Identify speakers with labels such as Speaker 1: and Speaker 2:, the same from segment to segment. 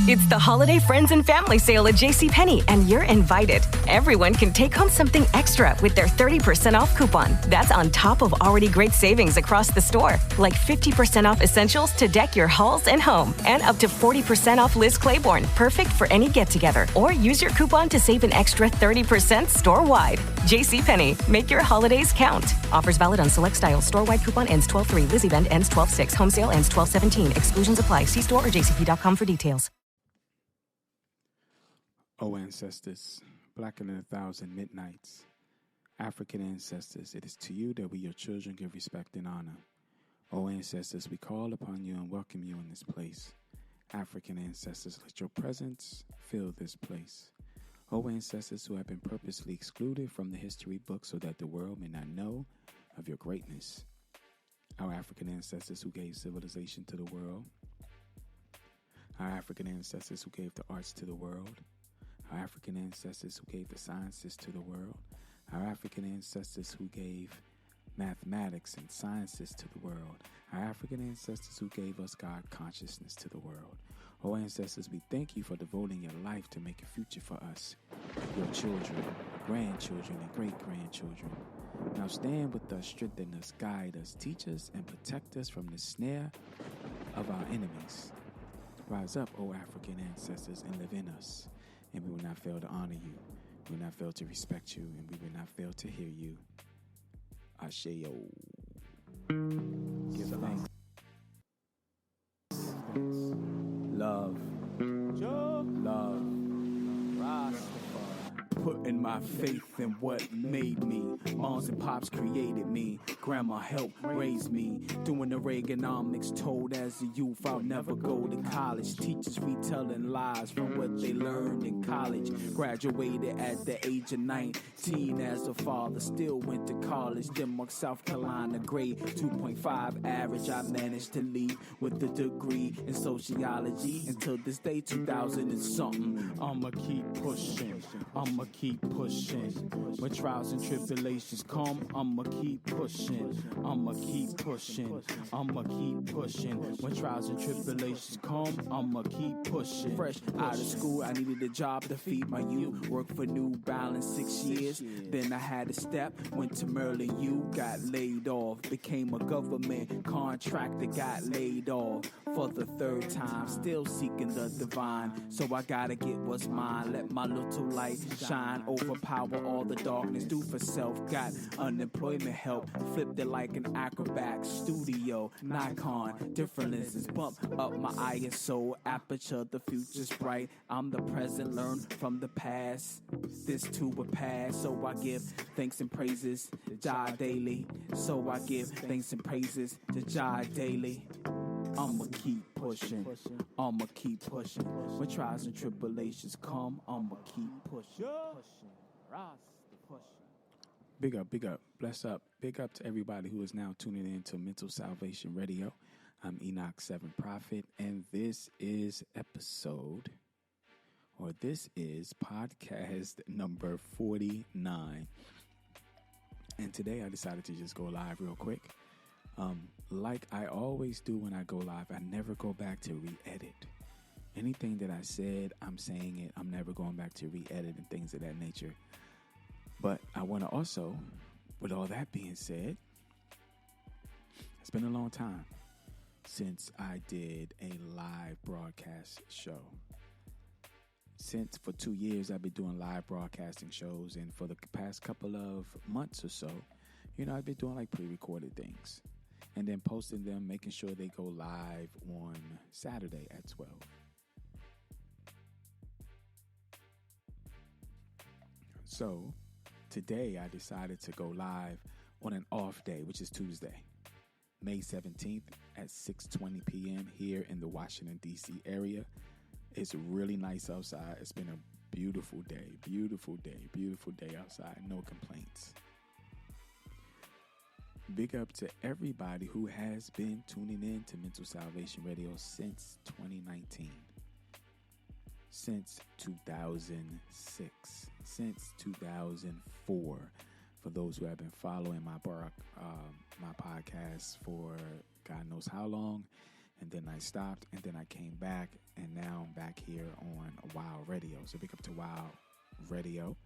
Speaker 1: It's the holiday friends and family sale at JCPenney, and you're invited. Everyone can take home something extra with their 30% off coupon. That's on top of already great savings across the store, like 50% off essentials to deck your halls and home, and up to 40% off Liz Claiborne, perfect for any get-together. Or use your coupon to save an extra 30% store-wide. JCPenney, make your holidays count. Offers valid on select styles. Store-wide coupon ends 12/3. Liz event ends 12/6. Home sale ends 12/17. Exclusions apply. See store or jcp.com for details.
Speaker 2: O ancestors, blacker than 1,000 midnights, African ancestors, it is to you that we, your children, give respect and honor. O ancestors, we call upon you and welcome you in this place. African ancestors, let your presence fill this place. O ancestors who have been purposely excluded from the history book so that the world may not know of your greatness. Our African ancestors who gave civilization to the world. Our African ancestors who gave the arts to the world. Our African ancestors who gave the sciences to the world. Our African ancestors who gave mathematics and sciences to the world. Our African ancestors who gave us God consciousness to the world. Oh, ancestors, we thank you for devoting your life to make a future for us, your children, grandchildren, and great-grandchildren. Now stand with us, strengthen us, guide us, teach us, and protect us from the snare of our enemies. Rise up, O African ancestors, and live in us. And we will not fail to honor you. We will not fail to respect you. And we will not fail to hear you. Ashayo. Give thanks. Love. Love. Putting my faith in what made me. Moms and pops created me. Grandma helped raise me. Doing the Reaganomics, told as a youth I'll never go to college. Teachers retelling lies from what they learned in college. Graduated at the age of 19 as a father. Still went to college. Denmark, South Carolina, grade 2.5 average. I managed to leave with a degree in sociology. Until this day, 2000 and something. I'ma keep pushing. I'ma keep pushing. When trials and tribulations come, I'ma keep pushing. I'ma keep pushing. I'ma keep pushing. When trials and tribulations come, I'ma keep pushing. Fresh out of school, I needed a job to feed my youth. Worked for New Balance 6 years. Then I had a step. Went to Merlin U, got laid off. Became a government contractor, got laid off. For the third time, still seeking the divine. So I gotta get what's mine. Let my little light shine, overpower all the darkness, do for self, got unemployment help, flipped it like an acrobat, studio, Nikon, different lenses, bump up my ISO, aperture, the future's bright, I'm the present, learn from the past, this too will pass, so I give thanks and praises to Jah daily, so I give thanks and praises to Jah daily. I'ma keep pushing, I'ma keep pushing. When trials and tribulations come, I'ma keep pushing. Big up, bless up. Big up to everybody who is now tuning in to Mental Salvation Radio. I'm Enoch 7 Prophet, and this is podcast number 49. And today I decided to just go live real quick. Like I always do when I go live, I never go back to re-edit. Anything that I said, I'm saying it. I'm never going back to re-edit and things of that nature. But I want to also, with all that being said, it's been a long time since I did a live broadcast show. Since for 2 years, I've been doing live broadcasting shows. And for the past couple of months or so, I've been doing like pre-recorded things. And then posting them, making sure they go live on Saturday at 12. So today I decided to go live on an off day, which is Tuesday, May 17th at 6:20 p.m. here in the Washington, D.C. area. It's really nice outside. It's been a beautiful day outside. No complaints. Big up to everybody who has been tuning in to Mental Salvation Radio since 2019. Since 2006. Since 2004. For those who have been following my podcast for God knows how long.
Speaker 3: and then I stopped, and then I came back, and now I'm back here on Wow Radio. So big up to Wow Radio.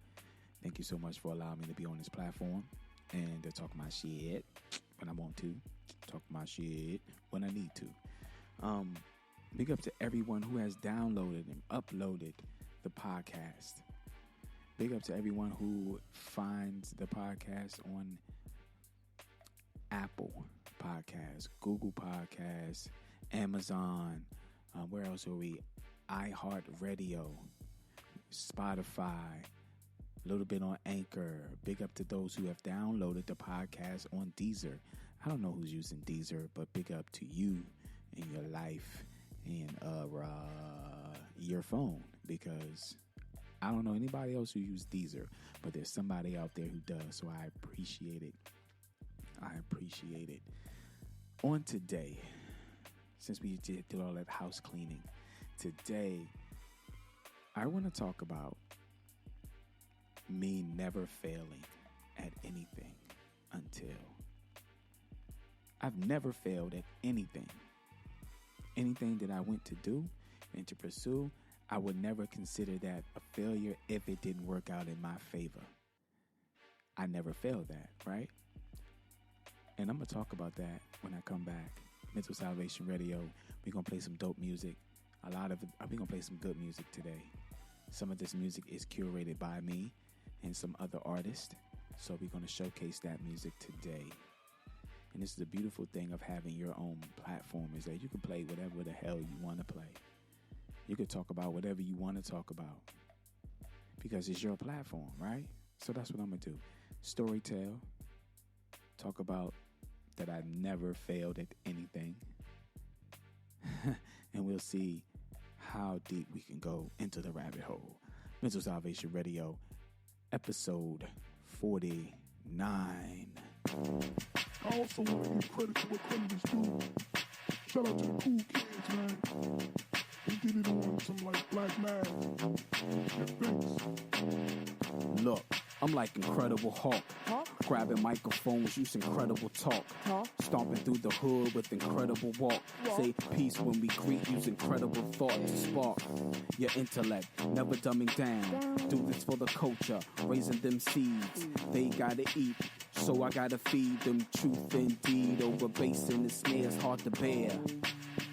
Speaker 3: Thank you so much for allowing me to be on this platform and to talk my shit when I want to, talk my shit when I need to. Big up to everyone who has downloaded and uploaded the podcast. Big up to everyone who finds the podcast on Apple Podcasts, Google Podcasts, Amazon, where else are we? iHeartRadio, Spotify, a little bit on Anchor. Big up to those who have downloaded the podcast on Deezer. I don't know who's using Deezer, but big up to you in your life and your phone, because I don't know anybody else who uses Deezer, but there's somebody out there who does, so I appreciate it. On today, since we did all that house cleaning, today I want to talk about me never failing at anything until I've never failed at anything. Anything that I went to do and to pursue, I would never consider that a failure if it didn't work out in my favor. I never failed that, right? And I'm going to talk about that when I come back. Mental Salvation Radio. We're going to play some dope music. We're going to play some good music today. Some of this music is curated by me and some other artists. So we're going to showcase that music today. And this is the beautiful thing of having your own platform, is that you can play whatever the hell you want to play. You can talk about whatever you want to talk about, because it's your platform, right? So that's what I'm going to do. Storytell. Talk about that I never failed at anything. And we'll see how deep we can go into the rabbit hole. Mental Salvation Radio, episode 49.
Speaker 4: I also want to give credit to what credit is due. Shout out to the cool kids, man. We did it on some like Black Mask. Thanks.
Speaker 2: Look, I'm like Incredible Hulk. Grabbing microphones, use incredible talk. Stomping through the hood with incredible walk. Say peace when we greet, use incredible thought to spark your intellect, never dumbing down. Do this for the culture, raising them seeds. They gotta eat, so I gotta feed them truth indeed. Over bass and the snares hard to bear.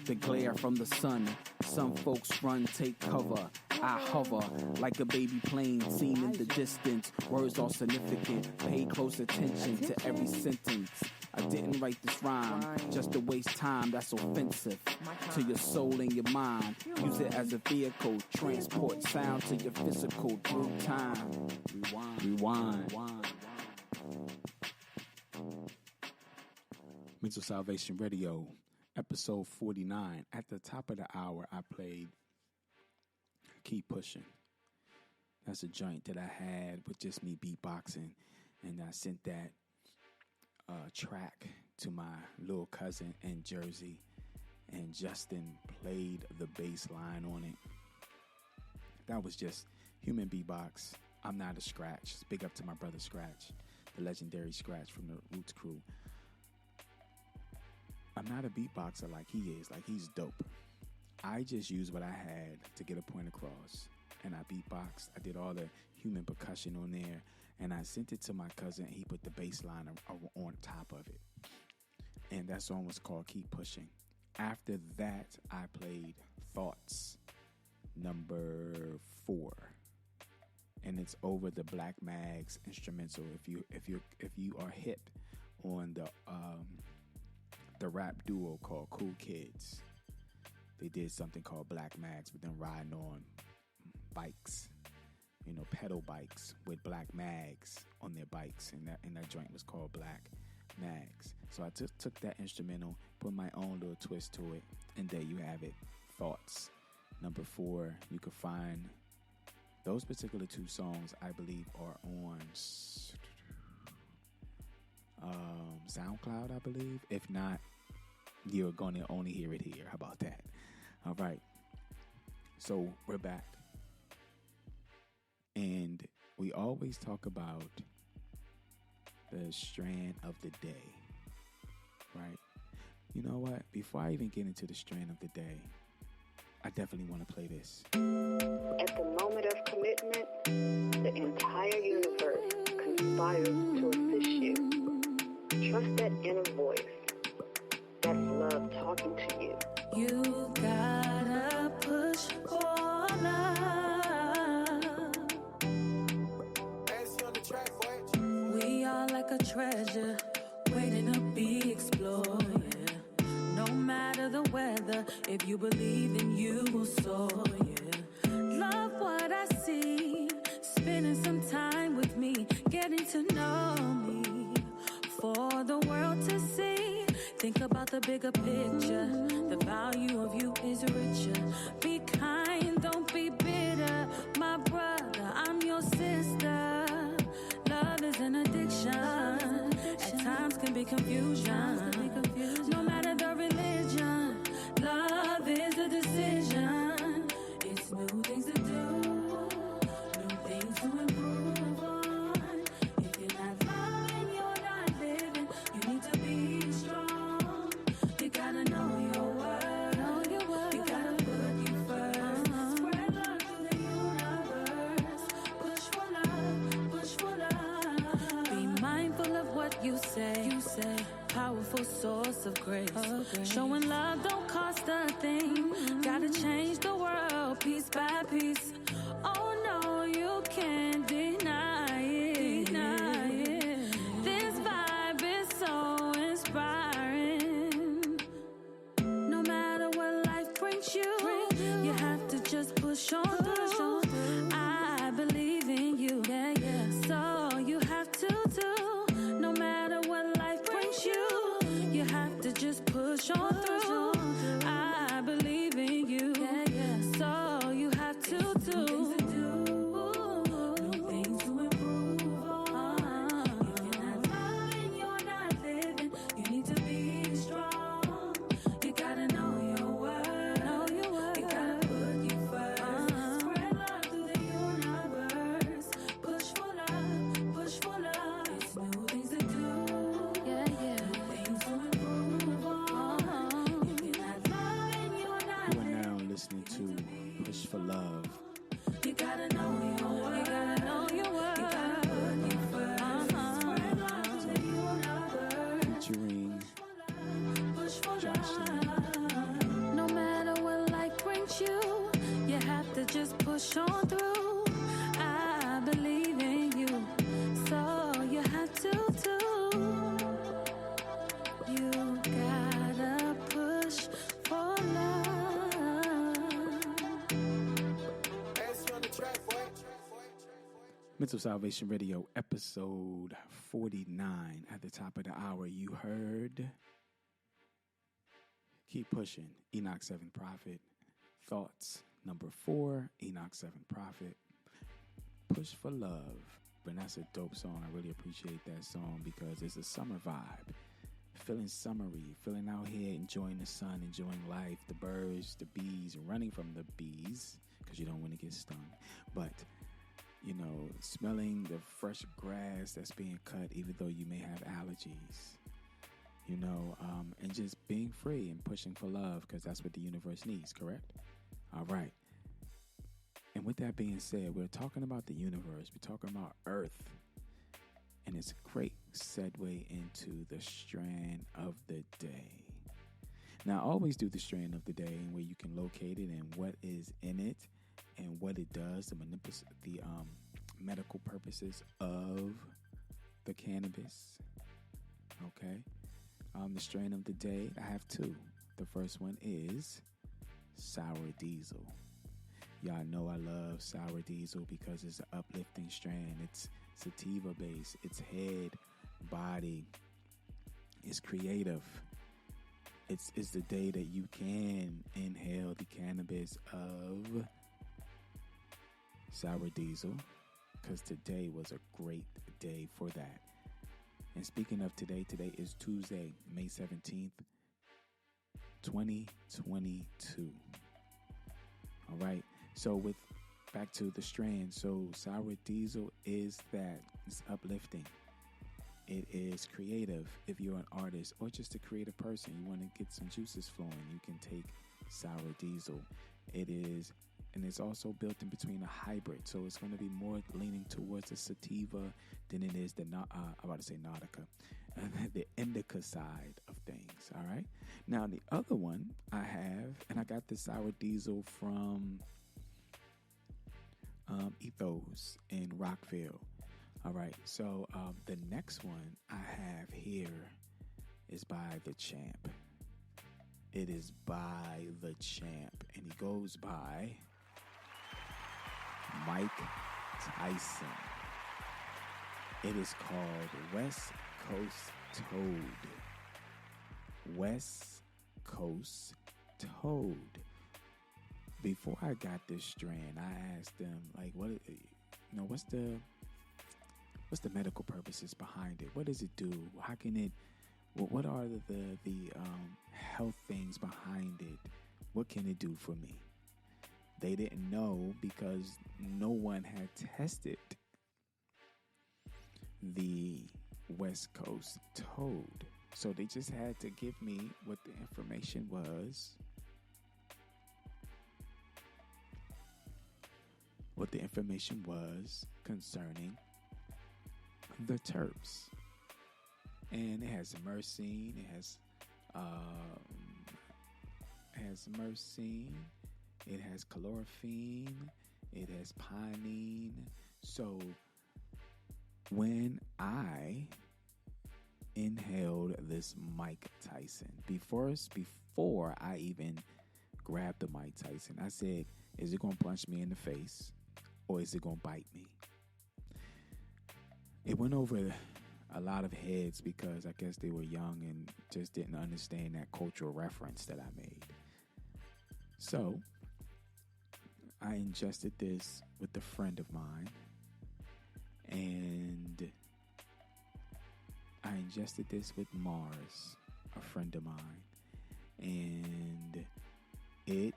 Speaker 2: The glare from the sun, some folks run, take cover. I hover like a baby plane seen in the distance. Words are significant, pay close attention to every sentence. I didn't write this rhyme just to waste time, that's offensive to your soul and your mind. Use it as a vehicle, transport sound to your physical through time. Rewind. Mental Salvation Radio, episode 49. At the top of the hour, I played Keep Pushing. That's a joint that I had with just me beatboxing, and I sent that track to my little cousin in Jersey, and Justin played the bass line on it. That was just human beatbox. I'm not a Scratch. Big up to my brother Scratch, the legendary Scratch from the Roots crew. I'm not a beatboxer like he is, like he's dope. I just used what I had to get a point across, and I beatboxed. I did all the human percussion on there, and I sent it to my cousin, and he put the bass line on top of it. And that song was called Keep Pushing. After that, I played Thoughts, number 4. And it's over the Black Mags instrumental. If you are hip on the rap duo called Cool Kids, they did something called Black Mags with them riding on bikes, pedal bikes with Black Mags on their bikes, and that joint was called Black Mags. So I took that instrumental, put my own little twist to it, and there you have it. Thoughts, number 4. You can find those particular 2 songs, I believe, are on SoundCloud, I believe. If not, you're going to only hear it here. How about that? All right. So we're back. And we always talk about the strand of the day, right?
Speaker 3: You know what? Before I even get into the strand of the day, I definitely want to play this.
Speaker 5: At the moment of commitment, the entire universe conspires to assist you. Trust that inner voice. That's love talking to you.
Speaker 6: You gotta push for love. We are like a treasure waiting to be explored. Yeah. No matter the weather, if you believe in you will soar. Yeah. Love what I see. Spending some time with me, getting to know me. For the world to see. Think about the bigger picture. The value of you is richer. Be kind, don't be bitter. My brother, I'm your sister. Love is an addiction. At times can be confusion. No matter the religion, love is a decision. It's new things to do, new things to improve on. If you're not loving, you're not living. You need to be strong. You gotta know your worth. You gotta put you first. Spread love through the universe. Push for love, push for love. Be mindful of what you say. Powerful source of grace. Showing love don't cost a thing. Gotta change the world piece by piece. Oh no, you can't deny it. This vibe is so inspiring. No matter what life brings you, you have to just push on through. I believe in you, so you have to do. No matter what life brings you, you have to just push on through. I believe in you, so you have to do. New things to improve on. If you're not loving, you're not living. You need to be strong. You gotta know your worth. You gotta put you first. Spread love through the universe. Push for love, push for love. It's new things to do. New things to improve on. If you're not loving, you're not
Speaker 3: You are
Speaker 6: living.
Speaker 3: now listening to Push for Love.
Speaker 6: You gotta know your worth. You gotta know your worth. You gotta put you first. Spread love through the universe.
Speaker 3: Featuring
Speaker 6: Push for
Speaker 3: Jocelyn.
Speaker 6: love. No matter what life brings you, you have to just push on through. I believe in you, so you have to too. You gotta push for love.
Speaker 3: Mental Salvation Radio, episode 49. At the top of the hour, you heard Keep Pushing, Enoch 7 Prophet. Thoughts, number 4, Enoch 7 Prophet. Push for Love. But that's a dope song. I really appreciate that song because it's a summer vibe. Feeling summery, feeling out here, enjoying the sun, enjoying life, the birds, the bees, running from the bees because you don't want to get stung. But you know, smelling the fresh grass that's being cut, even though you may have allergies, you know, and just being free and pushing for love because that's what the universe needs, correct? All right. And with that being said, we're talking about the universe. We're talking about Earth. And it's a great segue into the strand of the day. Now, I always do the strand of the day and where you can locate it and what is in it and what it does, the medical purposes of the cannabis. Okay. The strain of the day, I have 2. The first one is Sour Diesel. Y'all know I love Sour Diesel because it's an uplifting strain. It's sativa based. It's head, body. It's creative. It's the day that you can inhale the cannabis of Sour Diesel, because today was a great day for that. And speaking of today is Tuesday, May 17th, 2022. All right. So back to the strand. So Sour Diesel is that. It's uplifting. It is creative. If you're an artist or just a creative person, you want to get some juices flowing, you can take sour diesel. It is, and it's also built in between a hybrid, so it's going to be more leaning towards the sativa than it is the I'm about to say Nautica, the indica side of things. All right. Now the other one I have, and I got the sour diesel from Ethos in Rockville. All right. So the next one I have here is by The Champ. It is by The Champ, and he goes by Mike Tyson. It is called West Coast Toad. West Coast Toad. Before I got this strain, I asked them, like, what's the medical purposes behind it? What does it do? How can it? What are the health things behind it? What can it do for me? They didn't know because no one had tested the West Coast Toad. So they just had to give me what the information was. What the information was concerning the terps. And it has myrcene, it has myrcene, it has chlorophene, it has pinene. So when I inhaled this Mike Tyson, before I even grabbed the Mike Tyson, I said, is it going to punch me in the face or is it going to bite me? It went over a lot of heads because I guess they were young and just didn't understand that cultural reference that I made. So I ingested this with a friend of mine, and I ingested this with Mars, a friend of mine, and it...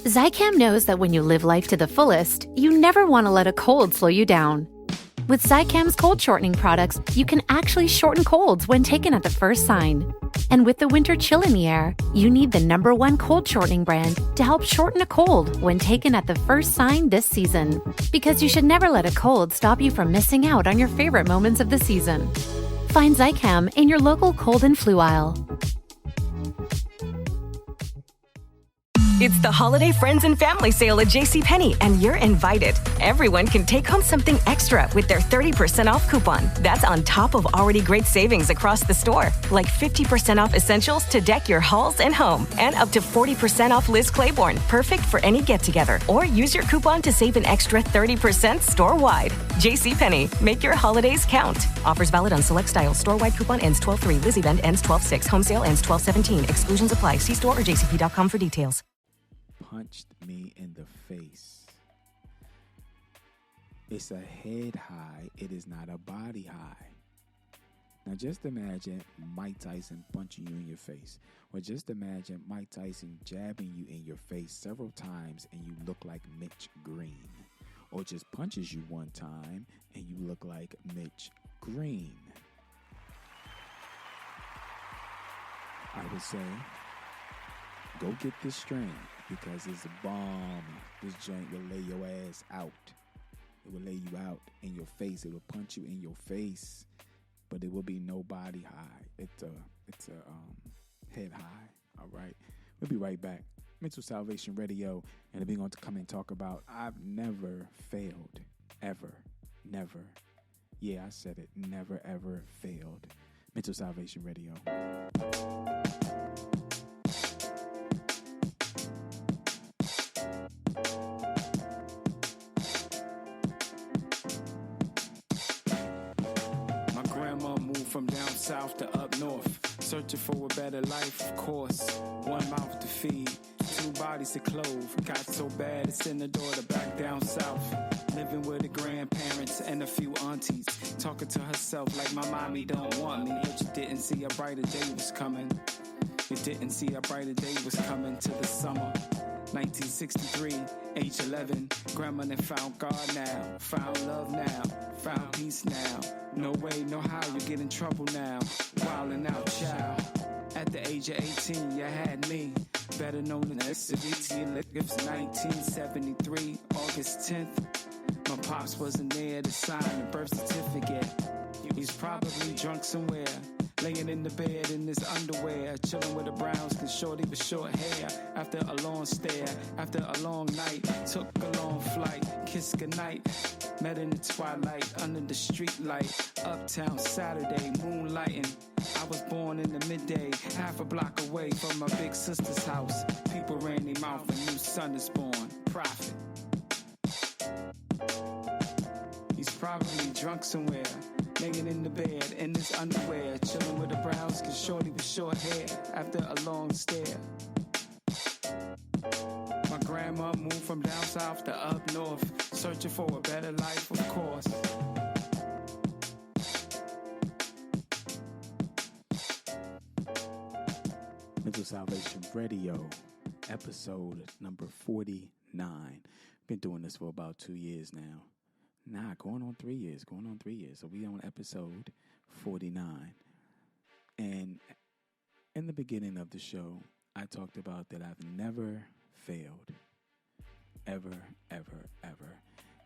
Speaker 7: Zicam knows that when you live life to the fullest, you never want to let a cold slow you down. With Zicam's cold shortening products, you can actually shorten colds when taken at the first sign. And with the winter chill in the air, you need the #1 cold shortening brand to help shorten a cold when taken at the first sign this season. Because you should never let a cold stop you from missing out on your favorite moments of the season. Find Zicam in your local cold and flu aisle.
Speaker 1: It's the holiday friends and family sale at JCPenney, and you're invited. Everyone can take home something extra with their 30% off coupon. That's on top of already great savings across the store, like 50% off essentials to deck your halls and home, and up to 40% off Liz Claiborne, perfect for any get-together. Or use your coupon to save an extra 30% store-wide. JCPenney, make your holidays count. Offers valid on select styles. Store-wide coupon ends 12/3. Liz event ends 12/6. Home sale ends 12/17. Exclusions apply. See store or jcp.com for details.
Speaker 3: Punched me in the face. It's a head high. It is not a body high. Now just imagine Mike Tyson punching you in your face. Or just imagine Mike Tyson jabbing you in your face several times and you look like Mitch Green. Or just punches you one time and you look like Mitch Green. I would say, go get this strain. Because it's a bomb. This joint will lay your ass out. It will lay you out in your face. It will punch you in your face, but it will be no body high. It's a head high. All right, we'll be right back. Mental Salvation Radio, and we're going to come and talk about I've never failed, ever, never. Yeah, I said it. Never ever failed. Mental Salvation Radio.
Speaker 2: From down south to up north, searching for a better life, of course. One mouth to feed, two bodies to clothe. Got so bad it's in the door to back down south. Living with the grandparents and a few aunties. Talking to herself like my mommy don't want me. But you didn't see a brighter day was coming. You didn't see a brighter day was coming to the summer. 1963, age 11, grandma done found God now, found love now, found peace now. No way, no how, you get in trouble now. Wildin' out, child. At the age of 18, you had me, better known as SVT. It's 1973, August 10th. My pops wasn't there to sign the birth certificate. He's probably drunk somewhere, laying in the bed in his underwear, chilling with the Browns cause shorty was short hair. After a long stare, after a long night, took a long flight, kissed goodnight. Met in the twilight, under the street light, uptown Saturday, moonlighting. I was born in the midday, half a block away from my big sister's house. People ran their mouth, a new son is born, prophet. He's probably drunk somewhere, laying in the bed in his underwear, chilling with the Browns cause shorty was short hair. After a long stare, my grandma moved from down south to up north, searching for a better life, of course.
Speaker 3: Mental Salvation Radio, episode number 49. Been doing this for about 2 years now. Going on 3 years. So we on episode 49. And in the beginning of the show, I talked about that I've never failed. Ever.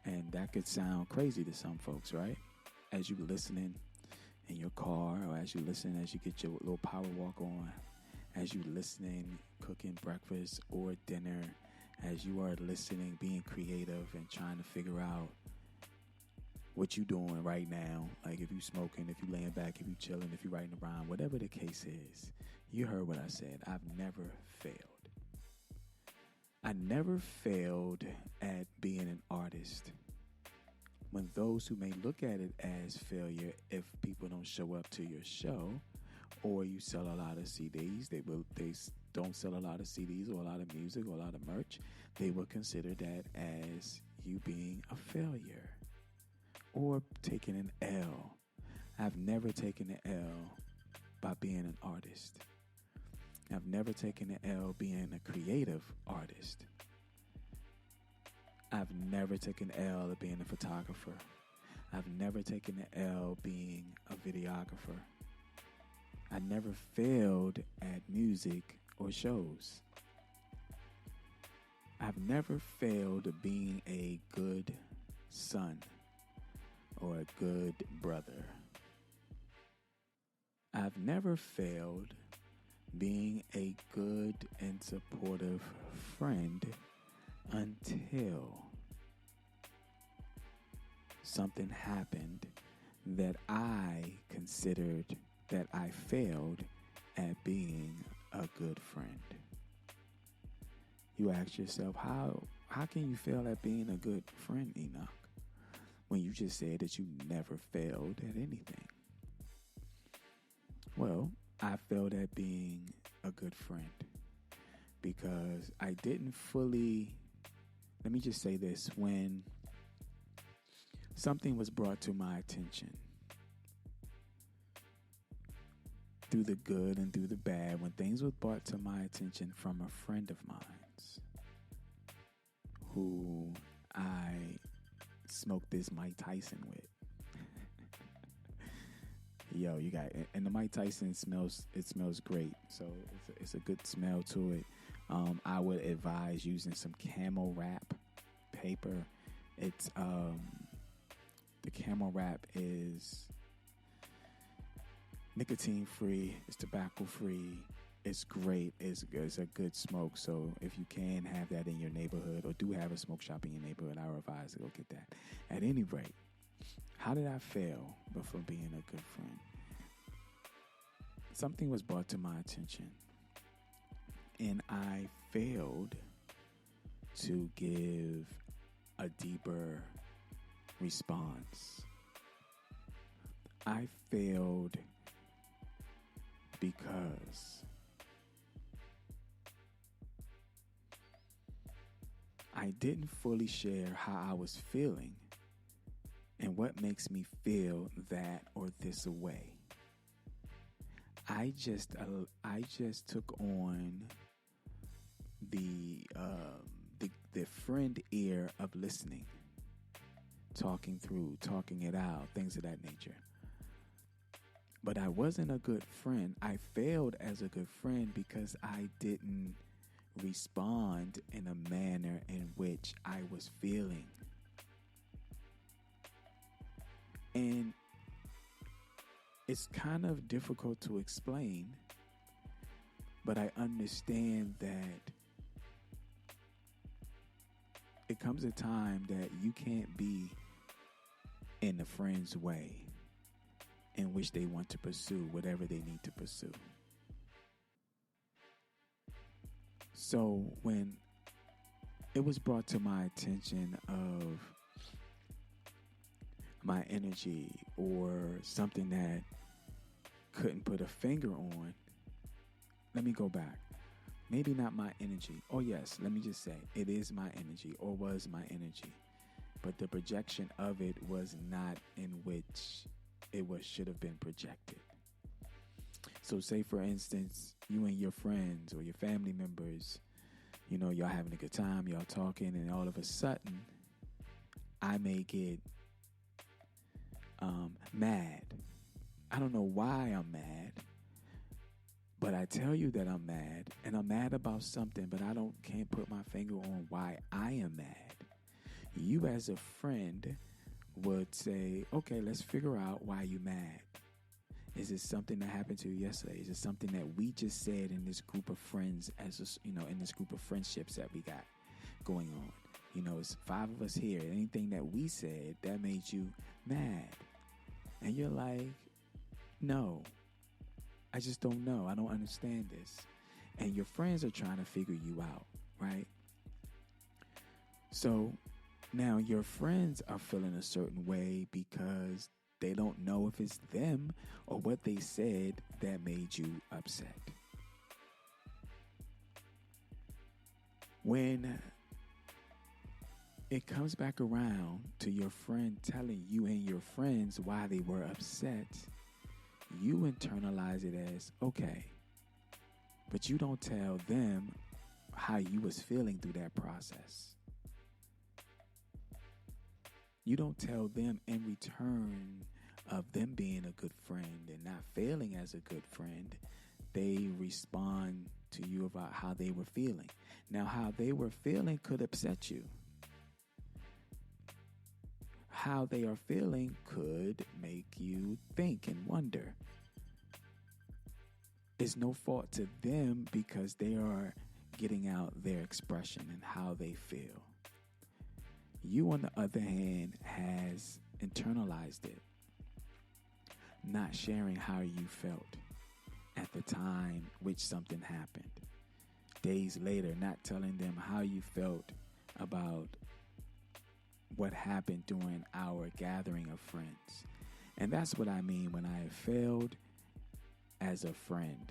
Speaker 3: And that could sound crazy to some folks, right? As you listening in your car, or as you listen, as you get your little power walk on, as you listening, cooking breakfast or dinner, as you are listening, being creative and trying to figure out what you doing right now. Like if you smoking, if you laying back, if you chilling, if you writing a rhyme, whatever the case is. You heard what I said. I've never failed. I never failed at being an artist. When those who may look at it as failure, if people don't show up to your show, or you sell a lot of CDs, they don't sell a lot of CDs or a lot of music or a lot of merch, they will consider that as you being a failure or taking an L. I've never taken an L by being an artist. I've never taken an L being a creative artist. I've never taken an L at being a photographer. I've never taken an L being a videographer. I never failed at music or shows. I've never failed at being a good son or a good brother. I've never failed being a good and supportive friend until something happened that I considered that I failed at being a good friend. You ask yourself, how can you fail at being a good friend, Enoch, when you just said that you never failed at anything? Well, I failed at being a good friend because I didn't fully, let me just say this, when something was brought to my attention, through the good and through the bad, when things were brought to my attention from a friend of mine who I smoked this Mike Tyson with. Yo, you got, and the Mike Tyson smells great. So it's a good smell to it. I would advise using some Camel Wrap paper. It's, the Camel Wrap is nicotine free, it's tobacco free, it's great, it's a good smoke. So if you can have that in your neighborhood, or do have a smoke shop in your neighborhood, I would advise to go get that. At any rate, how did I fail before being a good friend? Something was brought to my attention, and I failed to give a deeper response. I failed because I didn't fully share how I was feeling and what makes me feel that or this way. I just took on the friend ear of listening, talking it out, things of that nature. But I wasn't a good friend. I failed as a good friend because I didn't respond in a manner in which I was feeling. And it's kind of difficult to explain, but I understand that it comes a time that you can't be in a friend's way in which they want to pursue whatever they need to pursue. So when it was brought to my attention of my energy or something that couldn't put a finger on, let me go back. Maybe not my energy. Oh yes, let me just say it is my energy or was my energy. But the projection of it was not in which it should have been projected. So say for instance, you and your friends or your family members, y'all having a good time, y'all talking, and all of a sudden I may get mad. I don't know why I'm mad, but I tell you that I'm mad, and I'm mad about something, but can't put my finger on why I am mad. You as a friend would say, okay, let's figure out why you're mad. Is it something that happened to you yesterday? Is it something that we just said in this group of friends, in this group of friendships that we got going on? It's 5 of us here. Anything that we said that made you mad? And you're like, no, I just don't know. I don't understand this. And your friends are trying to figure you out, right? So now your friends are feeling a certain way because they don't know if it's them or what they said that made you upset. When it comes back around to your friend telling you and your friends why they were upset, you internalize it as, okay, but you don't tell them how you was feeling through that process. You don't tell them in return of them being a good friend and not failing as a good friend, they respond to you about how they were feeling. Now, how they were feeling could upset you. How they are feeling could make you think and wonder. It's no fault to them because they are getting out their expression and how they feel. You, on the other hand, has internalized it, not sharing how you felt at the time which something happened. Days later, not telling them how you felt about what happened during our gathering of friends. And that's what I mean when I failed as a friend,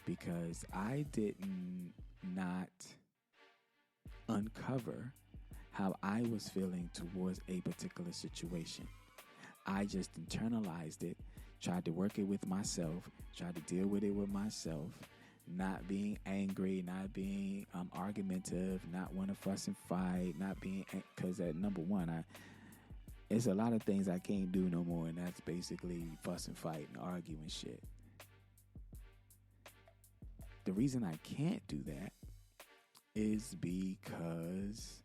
Speaker 3: because I did not uncover how I was feeling towards a particular situation. I just internalized it, tried to work it with myself, tried to deal with it with myself, not being angry, not being argumentative, not want to fuss and fight, not being, because at number one, it's a lot of things I can't do no more, and that's basically fuss and fight and argue and shit. The reason I can't do that is because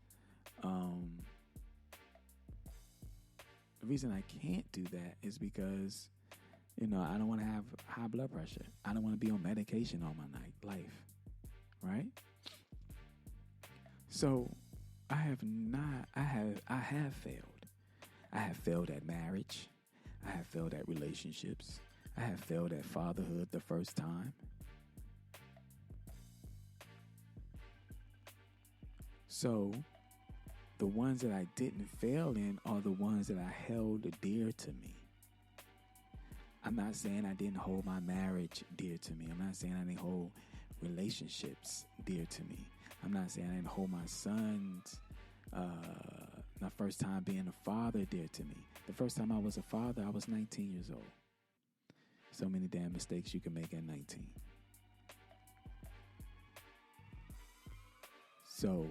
Speaker 3: I don't want to have high blood pressure. I don't want to be on medication all my life, right? So I have failed. I have failed at marriage. I have failed at relationships. I have failed at fatherhood the first time. So the ones that I didn't fail in are the ones that I held dear to me. I'm not saying I didn't hold my marriage dear to me. I'm not saying I didn't hold relationships dear to me. I'm not saying I didn't hold my sons, my first time being a father dear to me. The first time I was a father, I was 19 years old. So many damn mistakes you can make at 19. So,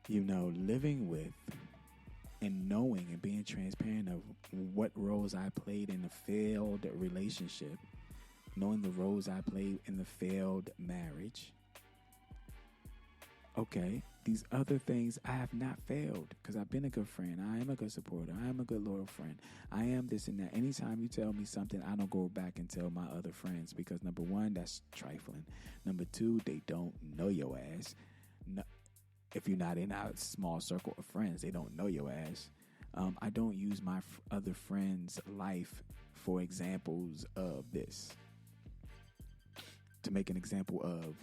Speaker 3: living with and knowing and being transparent of what roles I played in a failed relationship, knowing the roles I played in the failed marriage. Okay, these other things I have not failed because I've been a good friend. I am a good supporter. I am a good loyal friend. I am this and that. Anytime you tell me something, I don't go back and tell my other friends because number one, that's trifling. Number two, they don't know your ass. No, if you're not in a small circle of friends, they don't know your ass. I don't use my other friends' life for examples of this. To make an example of.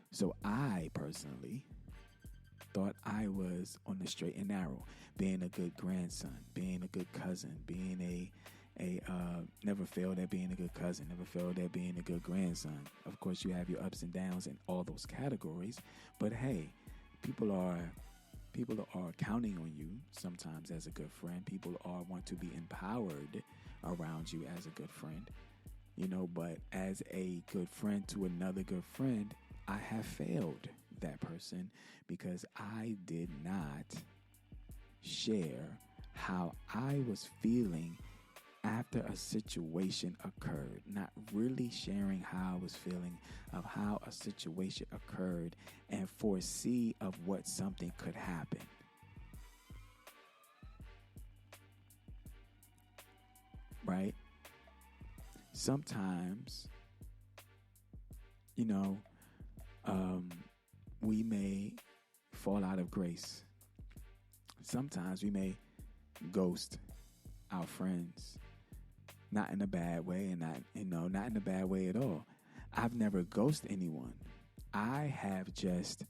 Speaker 3: So I personally thought I was on the straight and narrow, being a good grandson, being a good cousin, being never failed at being a good cousin, never failed at being a good grandson. Of course, you have your ups and downs in all those categories, but hey, people are counting on you sometimes as a good friend. People want to be empowered around you as a good friend, but as a good friend to another good friend, I have failed that person because I did not share how I was feeling after a situation occurred. Not really sharing how I was feeling of how a situation occurred and foresee of what something could happen. Right? Sometimes, we may fall out of grace. Sometimes we may ghost our friends, not in a bad way, and not in a bad way at all. I've never ghosted anyone. I have just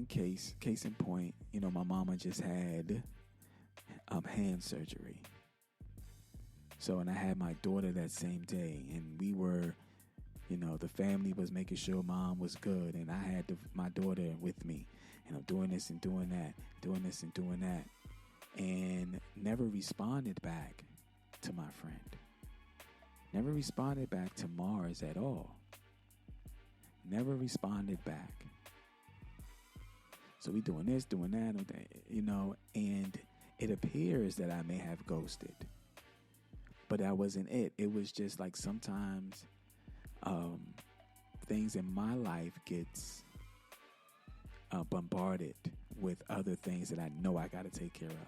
Speaker 3: case in point. My mama just had hand surgery. So, and I had my daughter that same day, and we were. The family was making sure mom was good, and I had my daughter with me, and I'm doing this and doing that, doing this and doing that, and never responded back to my friend. Never responded back to Mars at all. Never responded back. So we doing this, doing that, and it appears that I may have ghosted. But that wasn't it. It was just like sometimes things in my life gets bombarded with other things that I know I got to take care of.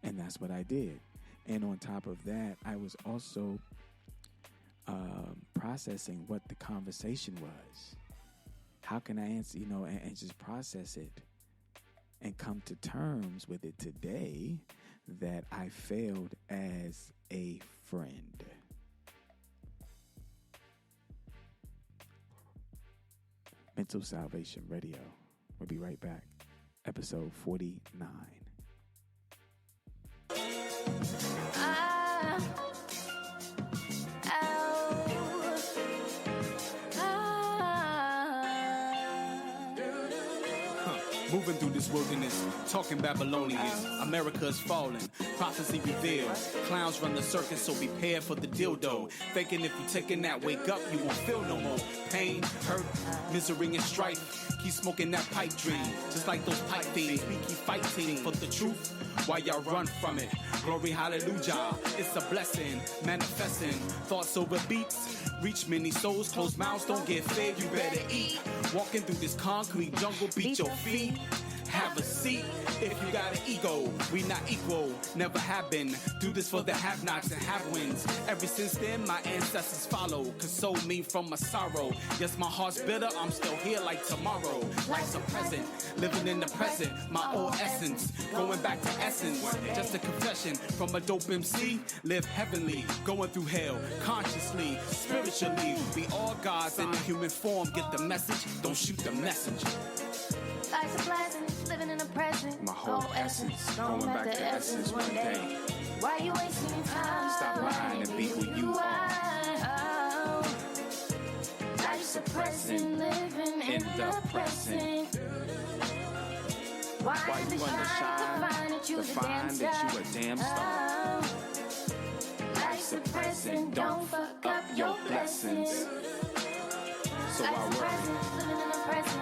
Speaker 3: And that's what I did. And on top of that, I was also processing what the conversation was. How can I answer, and just process it and come to terms with it today that I failed as a friend. Mental Salvation Radio. We'll be right back. Episode 49.
Speaker 2: Moving through this wilderness, talking Babylonians. America's falling, prophecy revealed. Clowns run the circus, so prepare for the dildo. Thinking if you taking that wake up, you won't feel no more pain, hurt, misery, and strife. Keep smoking that pipe dream, just like those pipe thieves. We keep fighting for the truth while y'all run from it. Glory, hallelujah, it's a blessing. Manifesting thoughts over beats. Reach many souls, closed mouths don't get fed, you better eat. Walking through this concrete jungle, beat your feet. Have a seat if you got an ego. We not equal, never have been. Do this for the have-nots and have-wins. Ever since then, my ancestors follow. Console me from my sorrow. Yes, my heart's bitter, I'm still here like tomorrow. Life's a present, living in the present. My old essence, going back to essence. Just a confession from a dope MC. Live heavenly, going through hell. Consciously, spiritually. We all gods in the human form. Get the message, don't shoot the messenger.
Speaker 6: Life's a blessing, living in the present.
Speaker 3: My whole essence, going back to essence one day.
Speaker 6: Why you wasting time?
Speaker 3: Stop lying and be who you are.
Speaker 6: Life's a present, living in the present. Why you wanna shine? To find that you a damn star. Life's a present, don't fuck up your blessings.
Speaker 3: So I worry,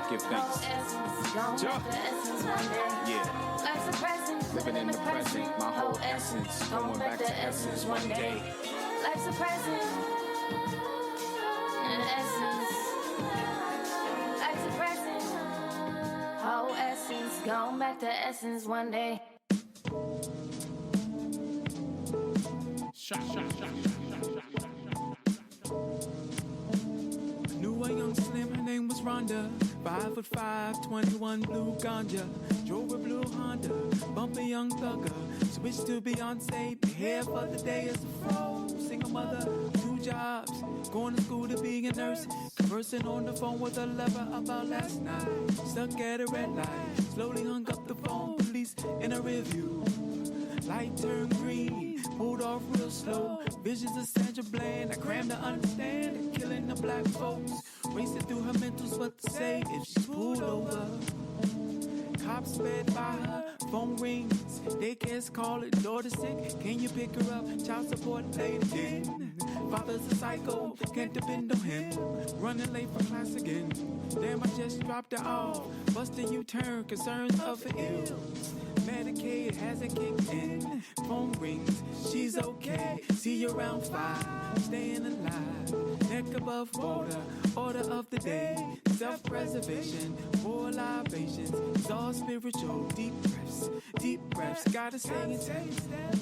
Speaker 3: give thanks. Yeah,
Speaker 6: Life's a present,
Speaker 3: living in the present, my whole essence, going back to essence one day.
Speaker 6: Life's a present, an essence. Life's a present, whole essence, going back to essence one day.
Speaker 2: Knew a young slim, her name was Rhonda. 5'5", 21 blue ganja. Drove a blue Honda, bump a young thugger. Switched to Beyonce, be here for the day as a fro. Single mother, 2 jobs, going to school to be a nurse. Conversing on the phone with a lover about last night. Stuck at a red light, slowly hung up the phone. Police in a review. Light turned green, pulled off real slow. Visions of Sandra Bland, I crammed to understand. Killing the black folks, racing through her mentals, what to say if she's pulled over. Cops sped by her, phone rings, daycare's calling, daughter sick, can you pick her up? Child support laid again. Father's a psycho, can't depend on him. Running late for class again. Damn, I just dropped her off. Busting U-turn, concerns of the ills. Medicaid hasn't kicked in. Phone rings, she's okay. See you around 5, staying alive. Neck above water, order of the day. Self-preservation, 4 libations. It's all spiritual, deep breaths. Gotta stay in step.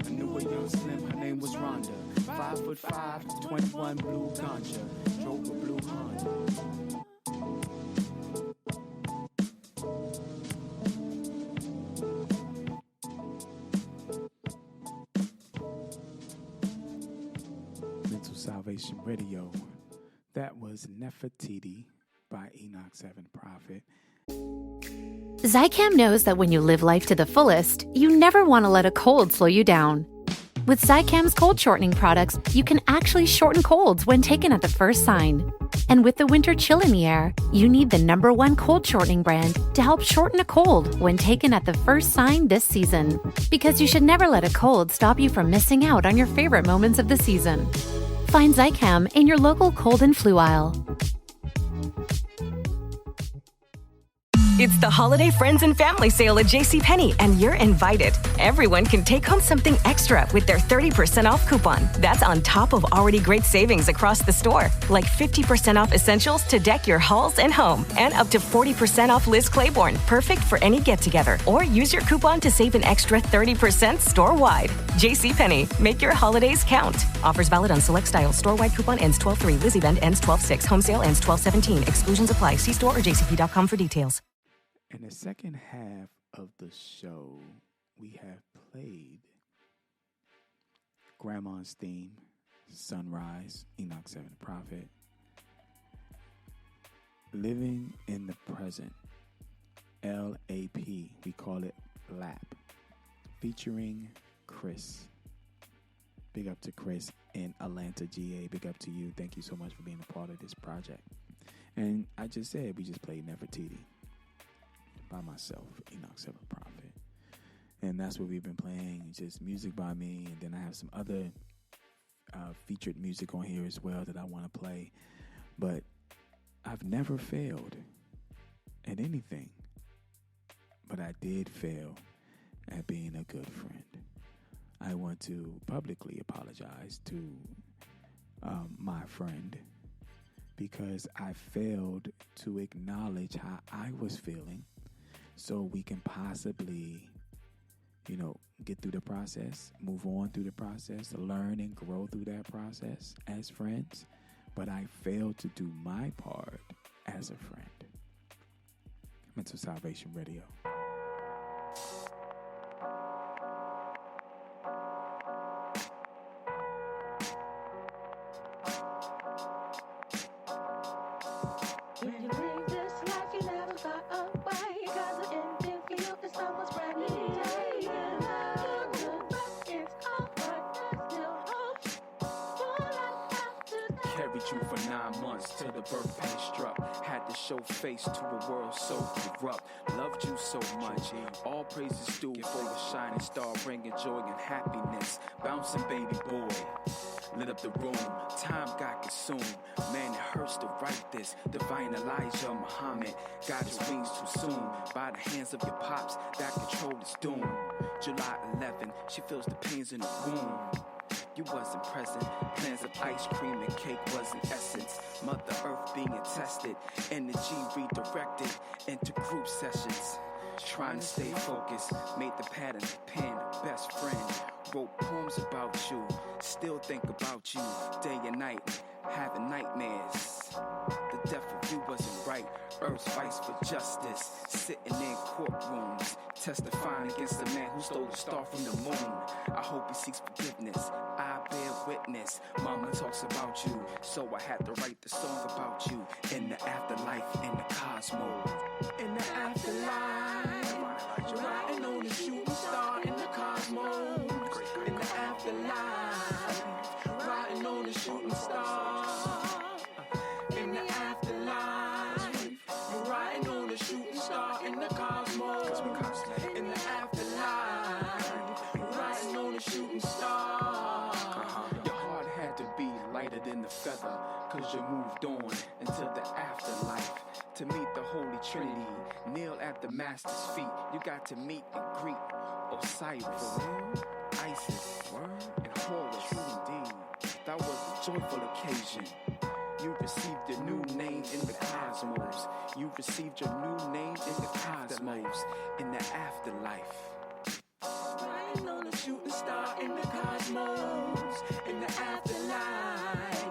Speaker 2: I knew a young slim, her name was Rhonda. 5'5", 21 blue ganja. Drove a blue Honda. Mental Salvation Radio. That was Nefertiti by Enoch 7 Prophet.
Speaker 7: Zycam knows that when you live life to the fullest, you never want to let a cold slow you down. With Zycam's cold shortening products, you can actually shorten colds when taken at the first sign. And with the winter chill in the air, you need the #1 cold shortening brand to help shorten a cold when taken at the first sign this season. Because you should never let a cold stop you from missing out on your favorite moments of the season. Find Zycam in your local cold and flu aisle.
Speaker 1: It's the holiday friends and family sale at JCPenney, and you're invited. Everyone can take home something extra with their 30% off coupon. That's on top of already great savings across the store, like 50% off essentials to deck your halls and home, and up to 40% off Liz Claiborne, perfect for any get-together. Or use your coupon to save an extra 30% store-wide. JCPenney, make your holidays count. Offers valid on select styles. Store-wide coupon ends 12/3. Liz event ends 12/6. Home sale ends 12/17. Exclusions apply. See store or jcp.com for details.
Speaker 3: In the second half of the show, we have played Grandma's theme, Sunrise, Enoch 7 Prophet. Living in the Present, LAP, we call it LAP, featuring Chris. Big up to Chris in Atlanta, GA. Big up to you. Thank you so much for being a part of this project. And I just said we just played Nefertiti by myself, Enoch 7 Prophet. And that's what we've been playing, just music by me. And then I have some other featured music on here as well that I want to play. But I've never failed at anything. But I did fail at being a good friend. I want to publicly apologize to my friend because I failed to acknowledge how I was feeling, so we can possibly, get through the process, move on through the process, learn and grow through that process as friends. But I failed to do my part as a friend. Mental Salvation Radio.
Speaker 2: You for 9 months till the birth pain struck. Had to show face to a world so corrupt. Loved you so much. All praises due for a shining star, bringing joy and happiness. Bouncing baby boy, lit up the room. Time got consumed. Man, it hurts to write this. Divine Elijah Muhammad got his wings too soon. By the hands of your pops that control his doom. July 11, she feels the pains in the womb. You wasn't present. Plans of ice cream and cake wasn't essence. Mother Earth being tested. Energy redirected into group sessions. Trying to stay focused. Made the pattern pen best friend. Wrote poems about you. Still think about you day and night. Having nightmares. The death of you wasn't right. Earth's fights for justice. Sitting in courtrooms. Testifying against the man who stole the star from the moon. I hope he seeks forgiveness. I bear witness. Mama talks about you, so I had to write the song about you. In the afterlife, in the cosmos. In the afterlife, you're riding on a shooting star in the cosmos. In the afterlife, riding on a shooting star. In the afterlife, you're riding on a shooting star in the cosmos. In the afterlife, riding on a shooting star. Your heart had to be lighter than the feather, cause you moved on into the afterlife. To meet the Holy Trinity, kneel at the Master's feet. You got to meet and greet Osiris, Isis, and Horus. Indeed, that was a joyful occasion. You received your new name in the cosmos. You received your new name in the cosmos. In the afterlife. Riding on a shooting star in the cosmos. In the afterlife.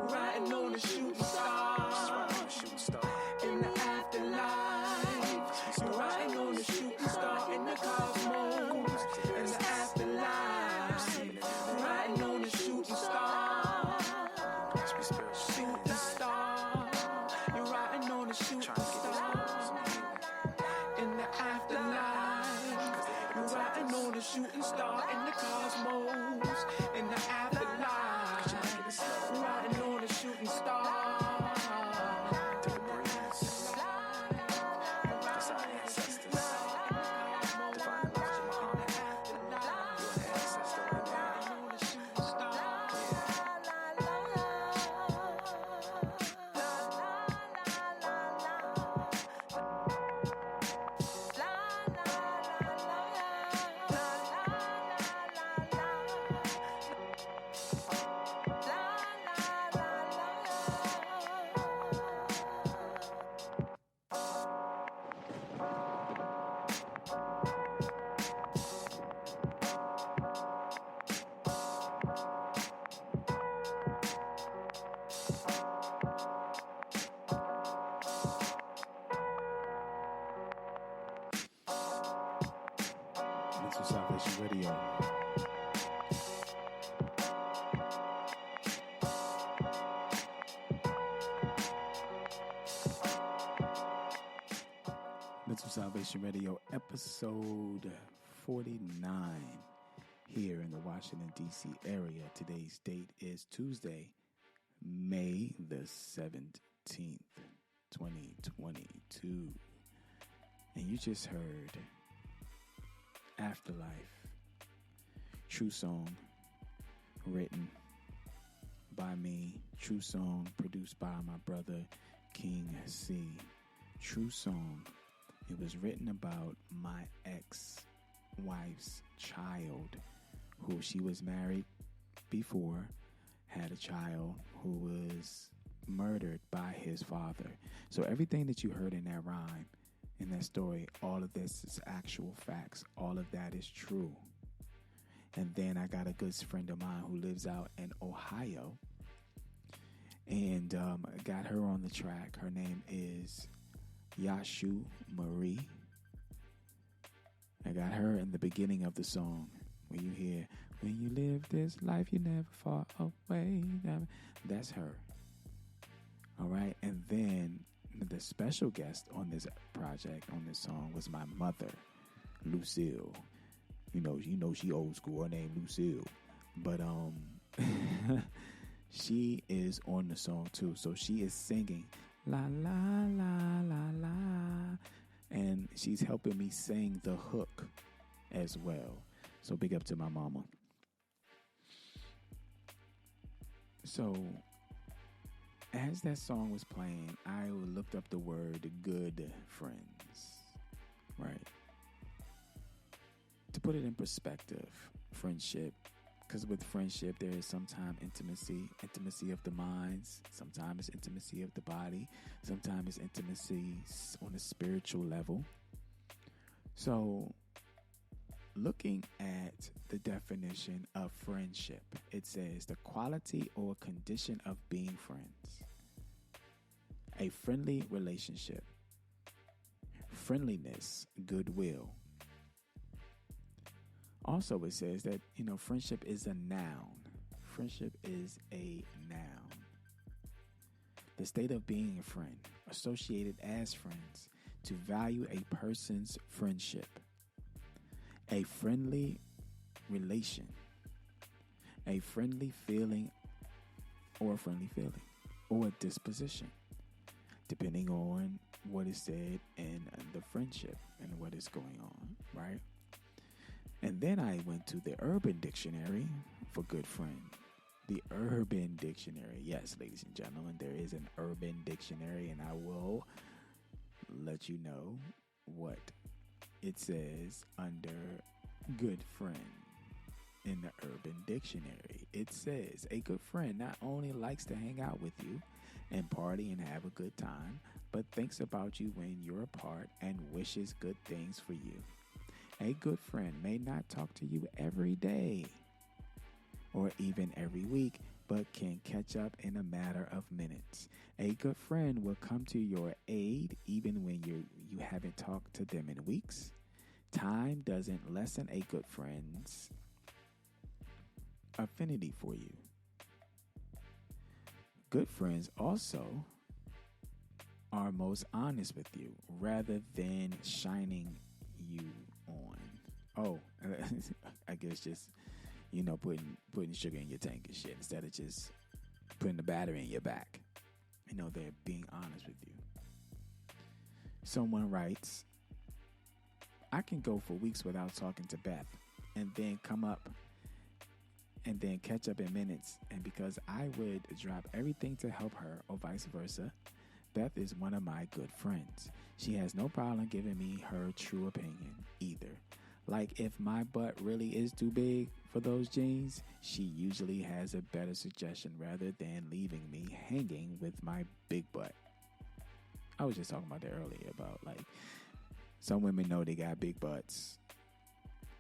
Speaker 2: Riding on a shooting star. In the afterlife. You're riding on a shooting star in the cosmos. In the afterlife. Riding on a shooting star. Shooting star, you're riding on a shooting star. In the afterlife, you're riding on a shooting star in the cosmos. In the afterlife, you're riding on a shooting star. That's our ancestors. Divine Elijah Muhammad. You're an ancestor right now.
Speaker 3: Mental Salvation Radio. Mental Salvation Radio, episode 49, here in the Washington, D.C. area. Today's date is Tuesday, May the 17th, 2022. And you just heard Afterlife, true song, written by me, true song, produced by my brother, King C. True song. It was written about my ex-wife's child, who she was married before, had a child who was murdered by his father. So everything that you heard in that rhyme, in that story, all of this is actual facts. All of that is true. And then I got a good friend of mine who lives out in Ohio, and got her on the track. Her name is Yashu Marie. I got her in the beginning of the song, where you hear, when you live this life, you never far away. That's her. All right. And then the special guest on this project, on this song, was my mother, Lucille. You know she old school. Her name Lucille. But she is on the song too. So she is singing La, la, la, la, la. And she's helping me sing the hook as well. So big up to my mama. So as that song was playing, I looked up the word good friends, right? To put it in perspective, friendship, because with friendship, there is sometimes intimacy of the minds, sometimes intimacy of the body, sometimes intimacy on a spiritual level. So looking at the definition of friendship, it says the quality or condition of being friends. A friendly relationship. Friendliness, goodwill. Also, it says that, friendship is a noun. Friendship is a noun. The state of being a friend, associated as friends, to value a person's friendship. A friendly relation. A friendly feeling or disposition, depending on what is said in the friendship and what is going on, right? And then I went to the Urban Dictionary for good friend. The Urban Dictionary. Yes, ladies and gentlemen, there is an Urban Dictionary, and I will let you know what it says under good friend in the Urban Dictionary. It says a good friend not only likes to hang out with you and party and have a good time, but thinks about you when you're apart and wishes good things for you. A good friend may not talk to you every day or even every week, but can catch up in a matter of minutes. A good friend will come to your aid even when you haven't talked to them in weeks. Time doesn't lessen a good friend's affinity for you. Good friends also are most honest with you rather than shining you on. Oh, I guess just, putting sugar in your tank and shit instead of just putting the battery in your back. They're being honest with you. Someone writes, I can go for weeks without talking to Beth and then come up and then catch up in minutes. And because I would drop everything to help her or vice versa, Beth is one of my good friends. She has no problem giving me her true opinion either. Like if my butt really is too big for those jeans, she usually has a better suggestion rather than leaving me hanging with my big butt. I was just talking about that earlier about some women know they got big butts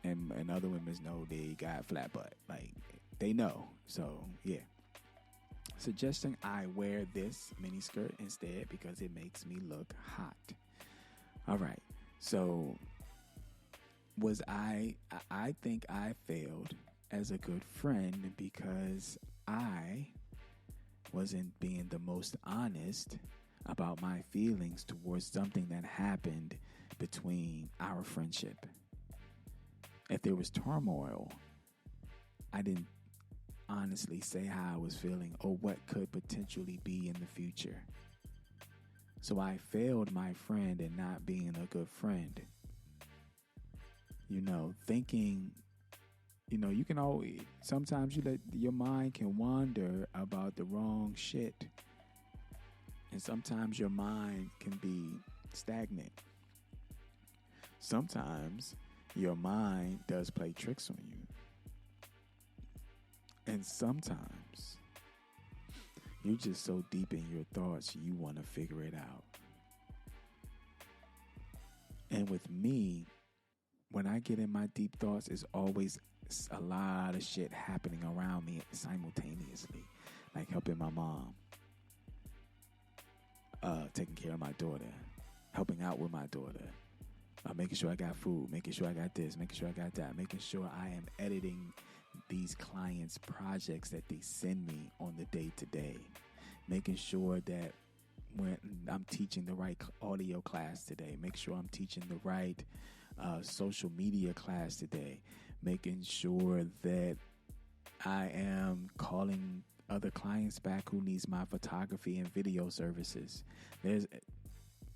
Speaker 3: and other women know they got flat butt. They know. So, yeah. Suggesting I wear this miniskirt instead because it makes me look hot. All right. So, I think I failed as a good friend because I wasn't being the most honest about my feelings towards something that happened between our friendship. If there was turmoil, I didn't honestly say how I was feeling or what could potentially be in the future. So I failed my friend in not being a good friend. Thinking, you can always, sometimes your mind can wander about the wrong shit. And sometimes your mind can be stagnant. Sometimes your mind does play tricks on you. And sometimes you're just so deep in your thoughts, you want to figure it out. And with me, when I get in my deep thoughts, it's always a lot of shit happening around me simultaneously. Like helping my mom, taking care of my daughter, helping out with my daughter, making sure I got food, making sure I got this, making sure I got that, making sure I am editing these clients' projects that they send me on the day-to-day, making sure that when I'm teaching the right audio class today, make sure I'm teaching the right social media class today, making sure that I am calling other clients back who needs my photography and video services. And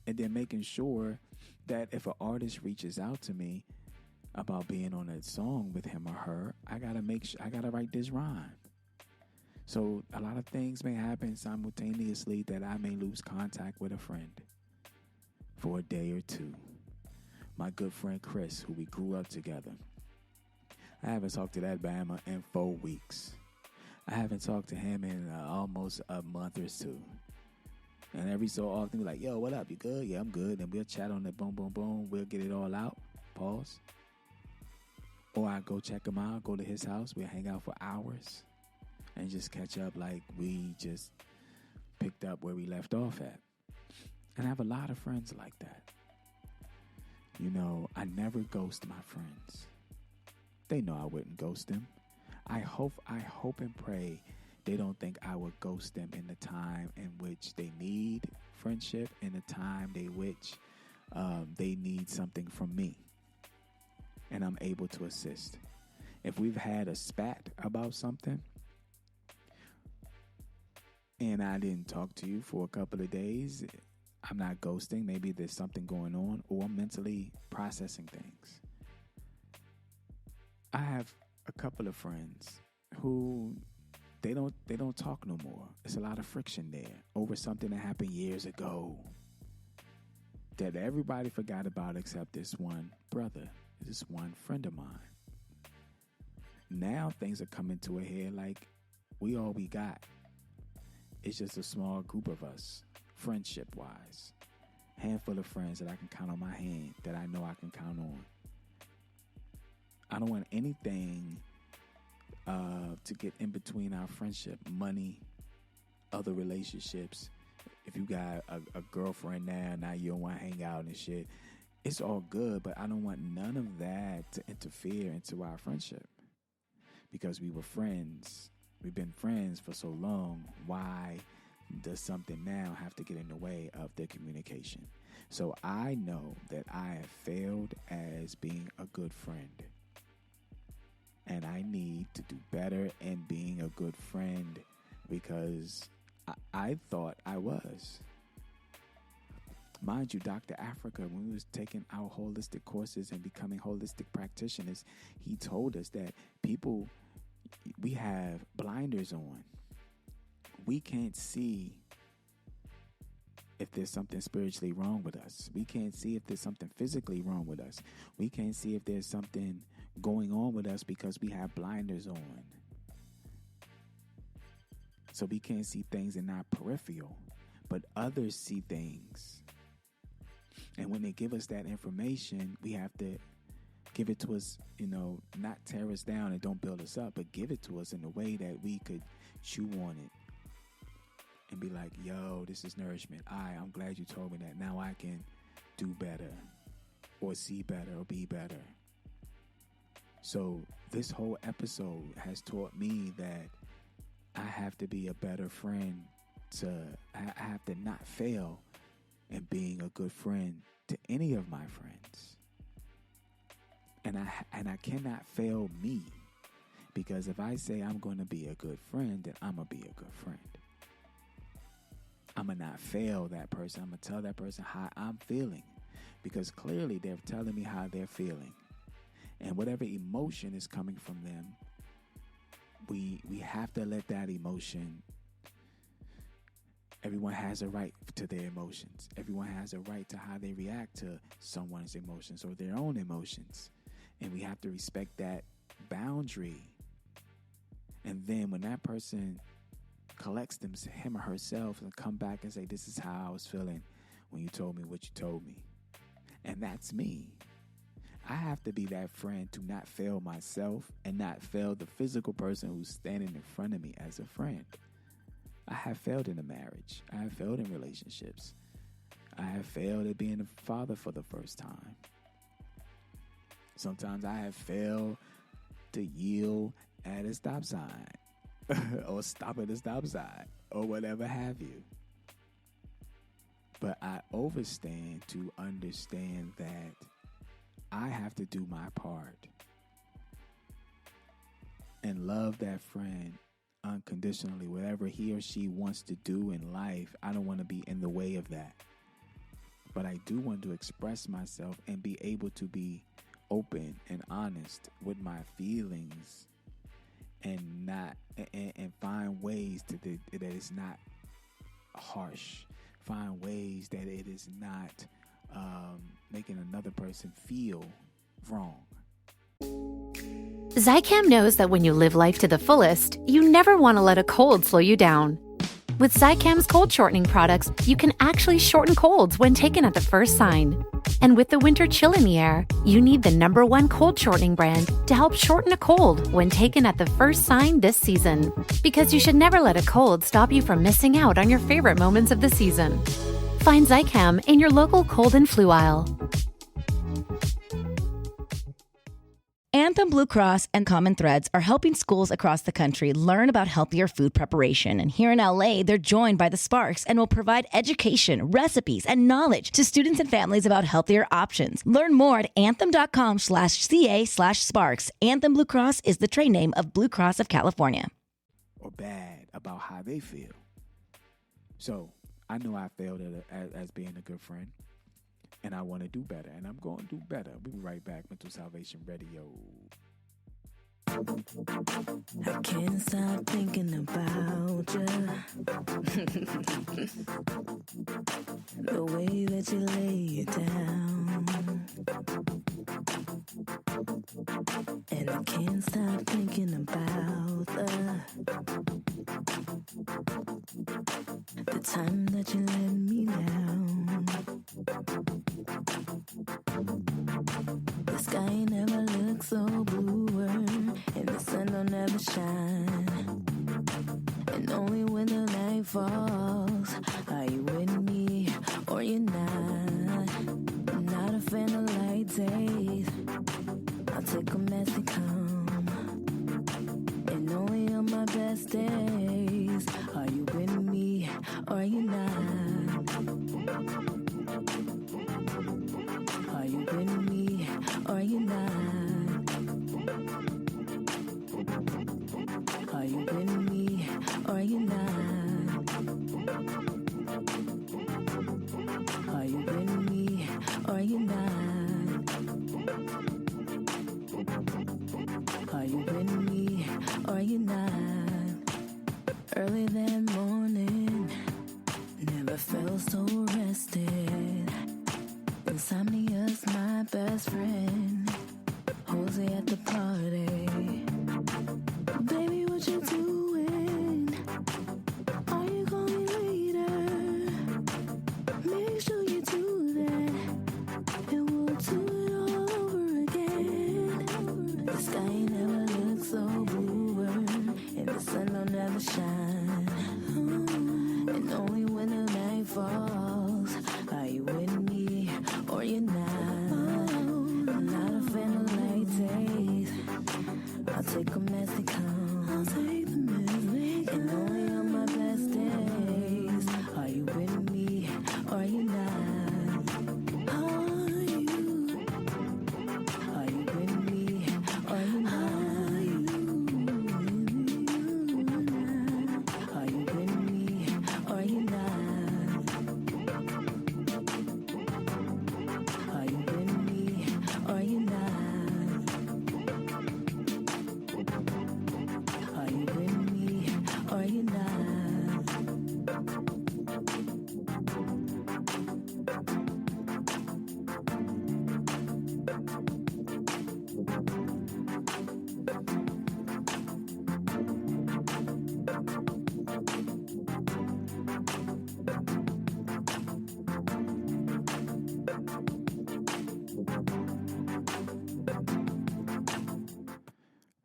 Speaker 3: then making sure that if an artist reaches out to me about being on a song with him or her, I gotta make sure I gotta write this rhyme. So a lot of things may happen simultaneously that I may lose contact with a friend for a day or two. My good friend Chris, who we grew up together, I haven't talked to that Bama in 4 weeks. I haven't talked to him in almost a month or two. And every so often, we're like, yo, what up? You good? Yeah, I'm good. And we'll chat on the boom, boom, boom. We'll get it all out. Pause. Or I go check him out, go to his house. We'll hang out for hours and just catch up like we just picked up where we left off at. And I have a lot of friends like that. You know, I never ghost my friends. They know I wouldn't ghost them. I hope and pray they don't think I would ghost them in the time in which they need friendship, in the time which they need something from me, and I'm able to assist. If we've had a spat about something and I didn't talk to you for a couple of days, I'm not ghosting. Maybe there's something going on, or I'm mentally processing things. I have a couple of friends who they don't talk no more. There's a lot of friction there over something that happened years ago that everybody forgot about except this one brother, this one friend of mine. Now things are coming to a head like we all we got. It's just a small group of us, friendship-wise. Handful of friends that I can count on my hand, that I know I can count on. I don't want anything to get in between our friendship. Money, other relationships. If you got a girlfriend now you don't want to hang out and shit, it's all good, but I don't want none of that to interfere into our friendship. Because we were friends. We've been friends for so long. Why does something now have to get in the way of the communication? So I know that I have failed as being a good friend. And I need to do better in being a good friend, because I thought I was. Mind you, Dr. Africa, when we was taking our holistic courses and becoming holistic practitioners, he told us that people, we have blinders on. We can't see if there's something spiritually wrong with us. We can't see if there's something physically wrong with us. We can't see if there's something going on with us because we have blinders on. So we can't see things in our peripheral, but others see things. And when they give us that information, we have to give it to us, not tear us down and don't build us up, but give it to us in a way that we could chew on it and be like, yo, this is nourishment. I'm glad you told me that. Now I can do better or see better or be better. So this whole episode has taught me that I have to be a better friend. I have to not fail in being a good friend to any of my friends. And I cannot fail me, because if I say I'm going to be a good friend, then I'm going to be a good friend. I'm going to not fail that person. I'm going to tell that person how I'm feeling, because clearly they're telling me how they're feeling. And whatever emotion is coming from them, we have to let that emotion. Everyone has a right to their emotions. Everyone has a right to how they react to someone's emotions or their own emotions. And we have to respect that boundary. And then when that person collects him or herself and come back and say, this is how I was feeling when you told me what you told me. And that's me. I have to be that friend to not fail myself and not fail the physical person who's standing in front of me as a friend. I have failed in a marriage. I have failed in relationships. I have failed at being a father for the first time. Sometimes I have failed to yield at a stop sign or stop at a stop sign or whatever have you. But I overstand to understand that I have to do my part and love that friend unconditionally. Whatever he or she wants to do in life, I don't want to be in the way of that. But I do want to express myself and be able to be open and honest with my feelings, and find ways that it's not harsh. Find ways that it is not making another person feel wrong.
Speaker 7: Zycam knows that when you live life to the fullest, you never want to let a cold slow you down. With Zycam's cold shortening products, you can actually shorten colds when taken at the first sign. And with the winter chill in the air, you need the #1 cold shortening brand to help shorten a cold when taken at the first sign this season. Because you should never let a cold stop you from missing out on your favorite moments of the season. Find Zycam in your local cold and flu aisle.
Speaker 8: Anthem Blue Cross and Common Threads are helping schools across the country learn about healthier food preparation. And here in LA, they're joined by the Sparks and will provide education, recipes, and knowledge to students and families about healthier options. Learn more at anthem.com/CA/Sparks. Anthem Blue Cross is the trade name of Blue Cross of California.
Speaker 3: Or bad about how they feel. So I know I failed as being a good friend. And I want to do better, and I'm going to do better. We'll be right back. Mental Salvation Radio.
Speaker 6: I can't stop thinking about you. The way that you lay it down. And I can't stop thinking about the time that you let me down. The sky never looks so bluer, and the sun don't ever shine. And only when the night falls are you with me or you're not. I'm not a fan of light days. I'll take them as they come. And only on my best days are you with me or you're not. Are you with me or you're not? Are you with me or you're not? Are you with me or you're not? Are you with me or you're not? Early that morning, never felt so rested. Insomnia's my best friend. Jose at the party. Baby, what you doing? Are you calling later? Make sure you do that, and we'll do it all over again. The sky never looks so bluer, and the sun don't ever shine. And only when the night falls are you with me or you're not. I'm not a fan of light days. I'll take them as they come. And only on my best days are you with me or you're not. Are you with me or you're not? Are you with me or you're not? Are you with me or you're not? Are you with me or you're not?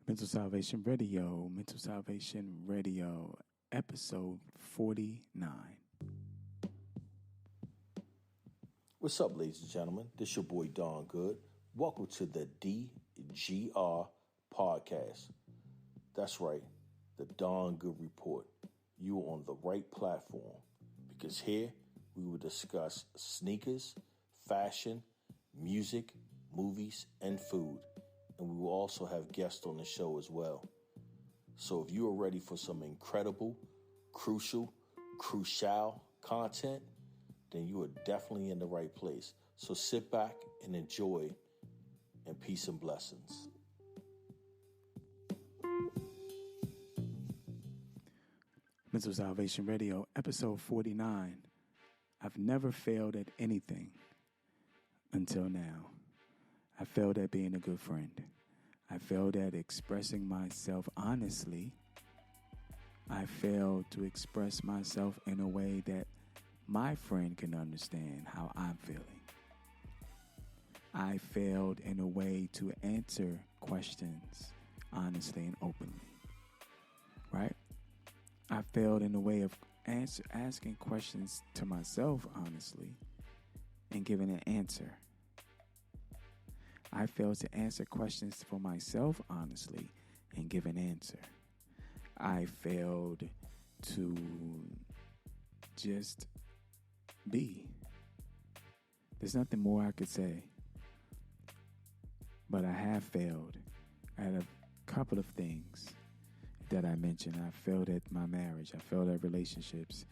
Speaker 3: Mental Salvation Radio. Mental Salvation Radio. Episode 49.
Speaker 9: What's up, ladies and gentlemen? This your boy Don Good. Welcome to the DGR podcast. That's right, the Don Good Report. You are on the right platform because here we will discuss sneakers, fashion, music, movies, and food. And we will also have guests on the show as well. So if you are ready for some incredible, crucial content, then you are definitely in the right place. So sit back and enjoy, and peace and blessings.
Speaker 3: Mental Salvation Radio, episode 49. I've never failed at anything until now. I failed at being a good friend. I failed at expressing myself honestly. I failed to express myself in a way that my friend can understand how I'm feeling. I failed in a way to answer questions honestly and openly. Right? I failed in a way of asking questions to myself honestly and giving an answer. I failed to answer questions for myself honestly and give an answer. I failed to just be. There's nothing more I could say. But I have failed at a couple of things that I mentioned. I failed at my marriage. I failed at relationships.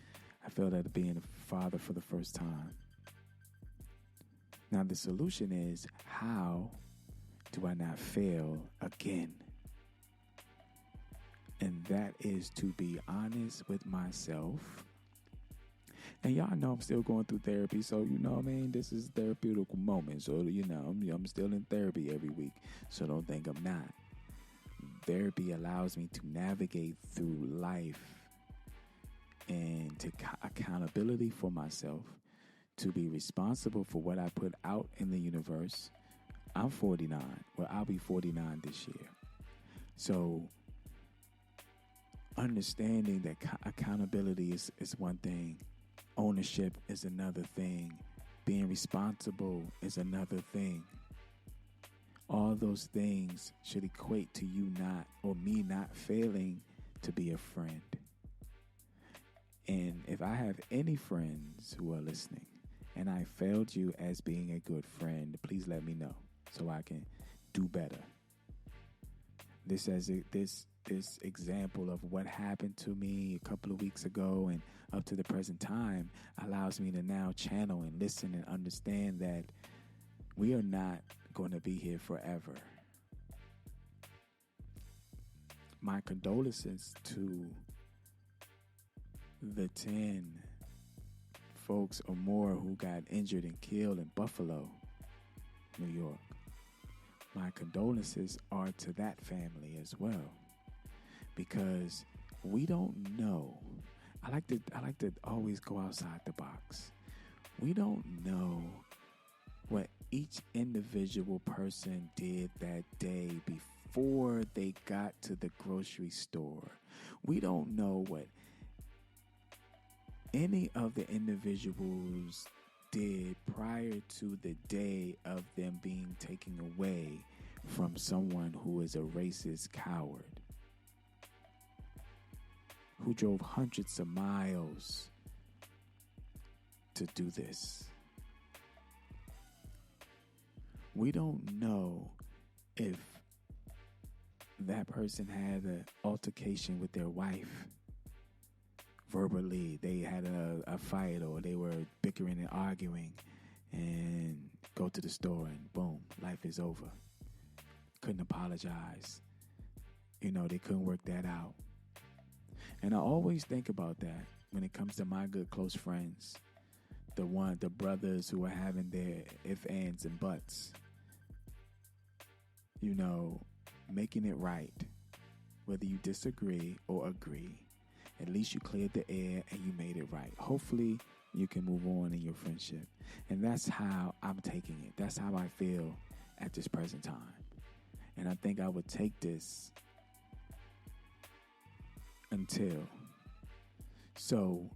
Speaker 3: I failed at being a father for the first time. Now the solution is, how do I not fail again? And that is to be honest with myself. And y'all know I'm still going through therapy, so you know what I mean? This is a therapeutic moment. So, you know, I'm still in therapy every week, so don't think I'm not. Therapy allows me to navigate through life and take accountability for myself, to be responsible for what I put out in the universe. I'm 49. Well, I'll be 49 this year. So understanding that accountability is one thing. Ownership is another thing. Being responsible is another thing. All those things should equate to you not, or me not failing to be a friend. And if I have any friends who are listening and I failed you as being a good friend, please let me know so I can do better. This example of what happened to me a couple of weeks ago and up to the present time allows me to now channel and listen and understand that we are not going to be here forever. My condolences to the 10 folks or more who got injured and killed in Buffalo, New York. My condolences are to that family as well, because we don't know. I like to always go outside the box. We don't know what each individual person did that day before they got to the grocery store. We don't know what any of the individuals did prior to the day of them being taken away from someone who is a racist coward, who drove hundreds of miles to do this. We don't know if that person had an altercation with their wife verbally. They had a fight, or they were bickering and arguing, and go to the store and boom, life is over. Couldn't apologize. You know, they couldn't work that out. And I always think about that when it comes to my good close friends. The brothers who are having their ifs, ands, and buts. You know, making it right. Whether you disagree or agree, at least you cleared the air and you made it right. Hopefully, you can move on in your friendship. And that's how I'm taking it. That's how I feel at this present time. And I think I would take this until. So,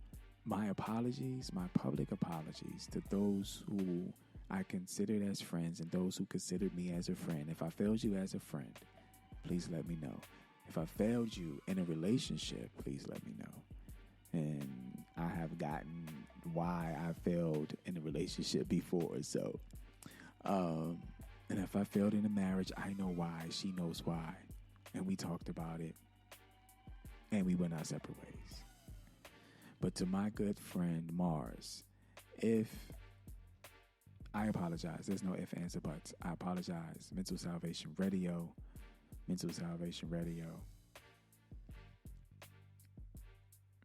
Speaker 3: my apologies, my public apologies to those who I considered as friends and those who considered me as a friend. If I failed you as a friend, please let me know. If I failed you in a relationship, please let me know. And I have gotten why I failed in a relationship before. So, and if I failed in a marriage, I know why. She knows why. And we talked about it. and we went our separate ways. But to my good friend Mars, I apologize. There's no ifs, ands, or buts. I apologize. Mental Salvation Radio, Mental Salvation Radio,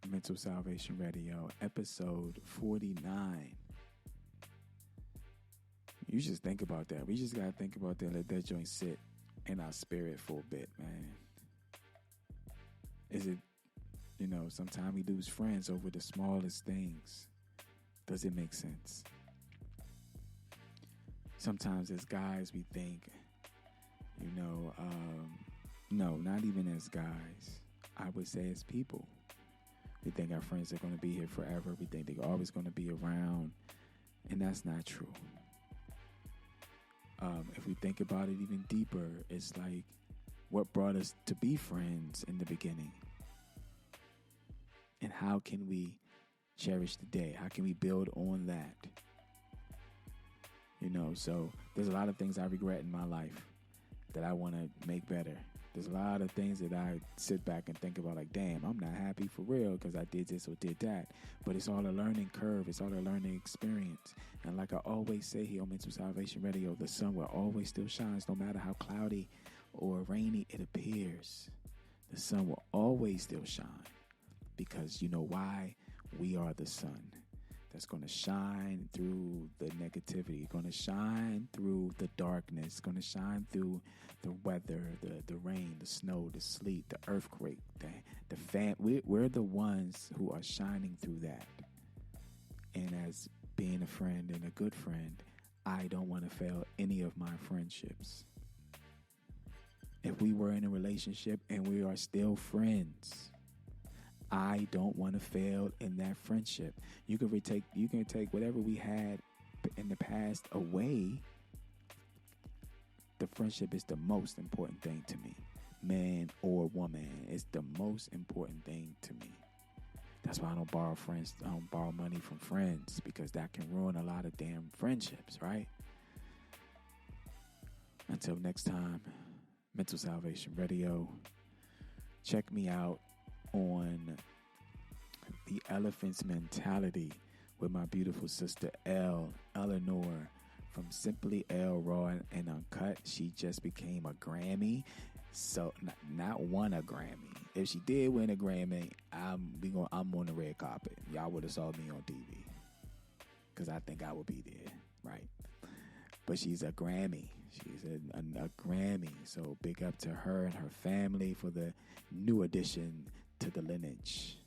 Speaker 3: Mental Salvation Radio, episode 49. You just think about that. We just got to think about that. Let that joint sit in our spirit for a bit, man. Is it, sometimes we lose friends over the smallest things. Does it make sense? Sometimes as guys we think, no, not even as guys. I would say as people. We think our friends are going to be here forever. We think they're always going to be around. And that's not true. If we think about it even deeper, it's like what brought us to be friends in the beginning. And how can we cherish the day? How can we build on that? So there's a lot of things I regret in my life that I want to make better. There's a lot of things that I sit back and think about like, damn, I'm not happy for real because I did this or did that. But it's all a learning curve. It's all a learning experience. And like I always say here on Mental Salvation Radio, the sun will always still shines no matter how cloudy or rainy it appears. The sun will always still shine because you know why? We are the sun. That's going to shine through the negativity, going to shine through the darkness, going to shine through the weather, the rain, the snow, the sleet, the earthquake, the fan. We're the ones who are shining through that. And as being a friend and a good friend, I don't want to fail any of my friendships. If we were in a relationship and we are still friends, I don't want to fail in that friendship. You can take whatever we had in the past away. The friendship is the most important thing to me. Man or woman, it's the most important thing to me. That's why I don't borrow money from friends, because that can ruin a lot of damn friendships, right? Until next time, Mental Salvation Radio. Check me out on The Elephant's Mentality with my beautiful sister Eleanor from Simply L Raw and Uncut. She just became a Grammy, so not won a Grammy. If she did win a Grammy, I'm on the red carpet. Y'all would have saw me on TV because I think I would be there, right? But she's a Grammy. She's a Grammy. So big up to her and her family for the new addition to the lineage.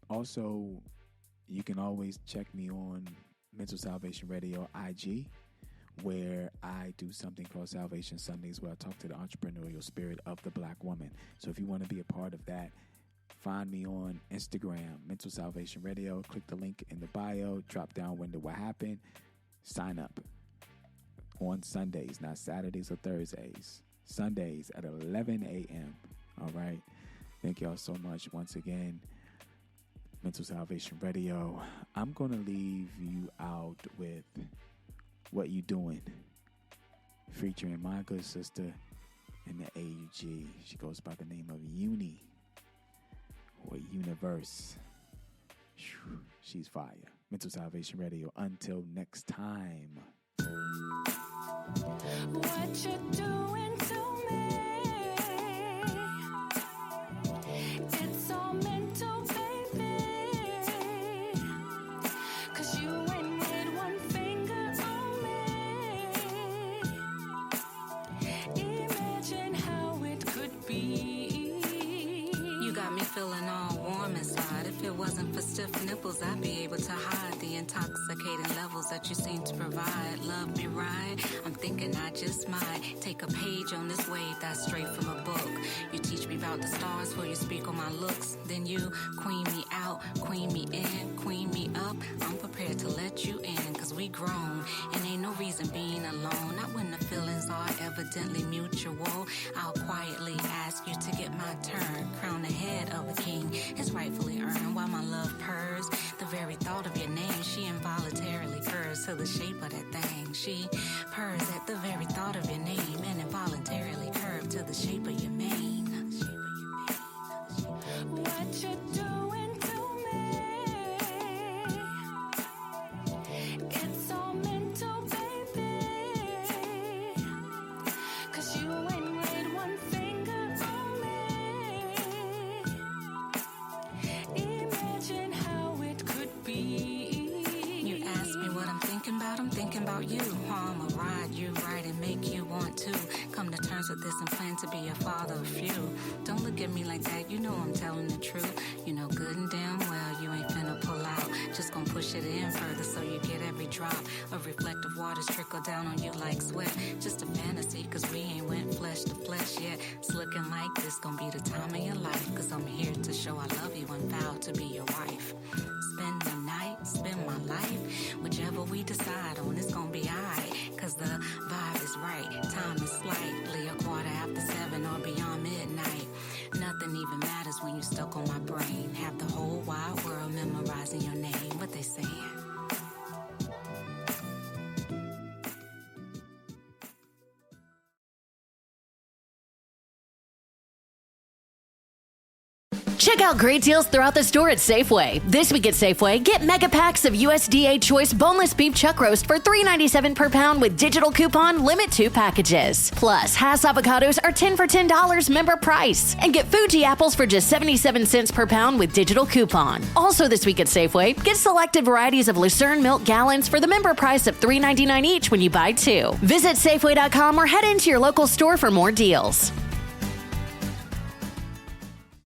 Speaker 3: Also, you can always check me on Mental Salvation Radio IG, where I do something called Salvation Sundays, where I talk to the entrepreneurial spirit of the Black woman. So if you want to be a part of that, find me on Instagram, Mental Salvation Radio. Click the link in the bio, drop down window what happened, sign up on Sundays, not Saturdays or Thursdays. Sundays at 11 a.m. All right. Thank y'all so much once again. Mental Salvation Radio. I'm going to leave you out with What You Doing, featuring my good sister in the AUG. She goes by the name of Uni or Universe. She's fire. Mental Salvation Radio. Until next time.
Speaker 6: What you doing to me? It's all mental, baby. 'Cause you ain't made one finger on me. Imagine how it could be. You got me feeling all warm inside. If it wasn't for stiff nipples, I'd be able to hide the intoxicating levels that you seem to provide. Love me right, I'm thinking I just might take a page on this wave that's straight from a book. You teach me about the stars before you speak on my looks. Then you queen me out, queen me in, queen me up. I'm prepared to let you in, 'cause we grown and ain't no reason being alone. Not when the feelings are evidently mutual. I'll quietly ask you to get my turn. Crown the head of a king is rightfully earned while my love purrs. The very thought of your name, she involuntarily purrs to the shape of that thing. She purrs at the very thought of your name and involuntarily curved to the shape of your mane. what you're doing to me. It's all mental, baby. 'Cause you ain't laid one finger on me. Imagine how it could be. You ask me what I'm thinking about you. I'ma ride you right and make you want to come to terms with this and plan to be a father of few. Don't look at me like that, you know I'm telling the truth. You know good and damn well you ain't finna pull out. Just gonna push it in further so you get every drop of reflective waters trickle down on you like sweat. Just a fantasy, 'cause we ain't went flesh to flesh yet. It's looking like this gonna be the time of your life, 'cause I'm here to show I love you and vow to be your wife. Spend the night, spend my life, whichever we decide on, it's gonna be alright, 'cause the vibe is right. Time is slightly a 7:15 or beyond midnight. Nothing even matters when you're stuck on my brain. Have the whole wide world memorizing your name. What they saying?
Speaker 10: Check out great deals throughout the store at Safeway. This week at Safeway, get mega packs of USDA Choice boneless beef chuck roast for $3.97 per pound with digital coupon, limit 2 packages. Plus, Hass avocados are 10 for $10 member price. And get Fuji apples for just 77 cents per pound with digital coupon. Also this week at Safeway, get selected varieties of Lucerne milk gallons for the member price of $3.99 each when you buy 2. Visit Safeway.com or head into your local store for more deals.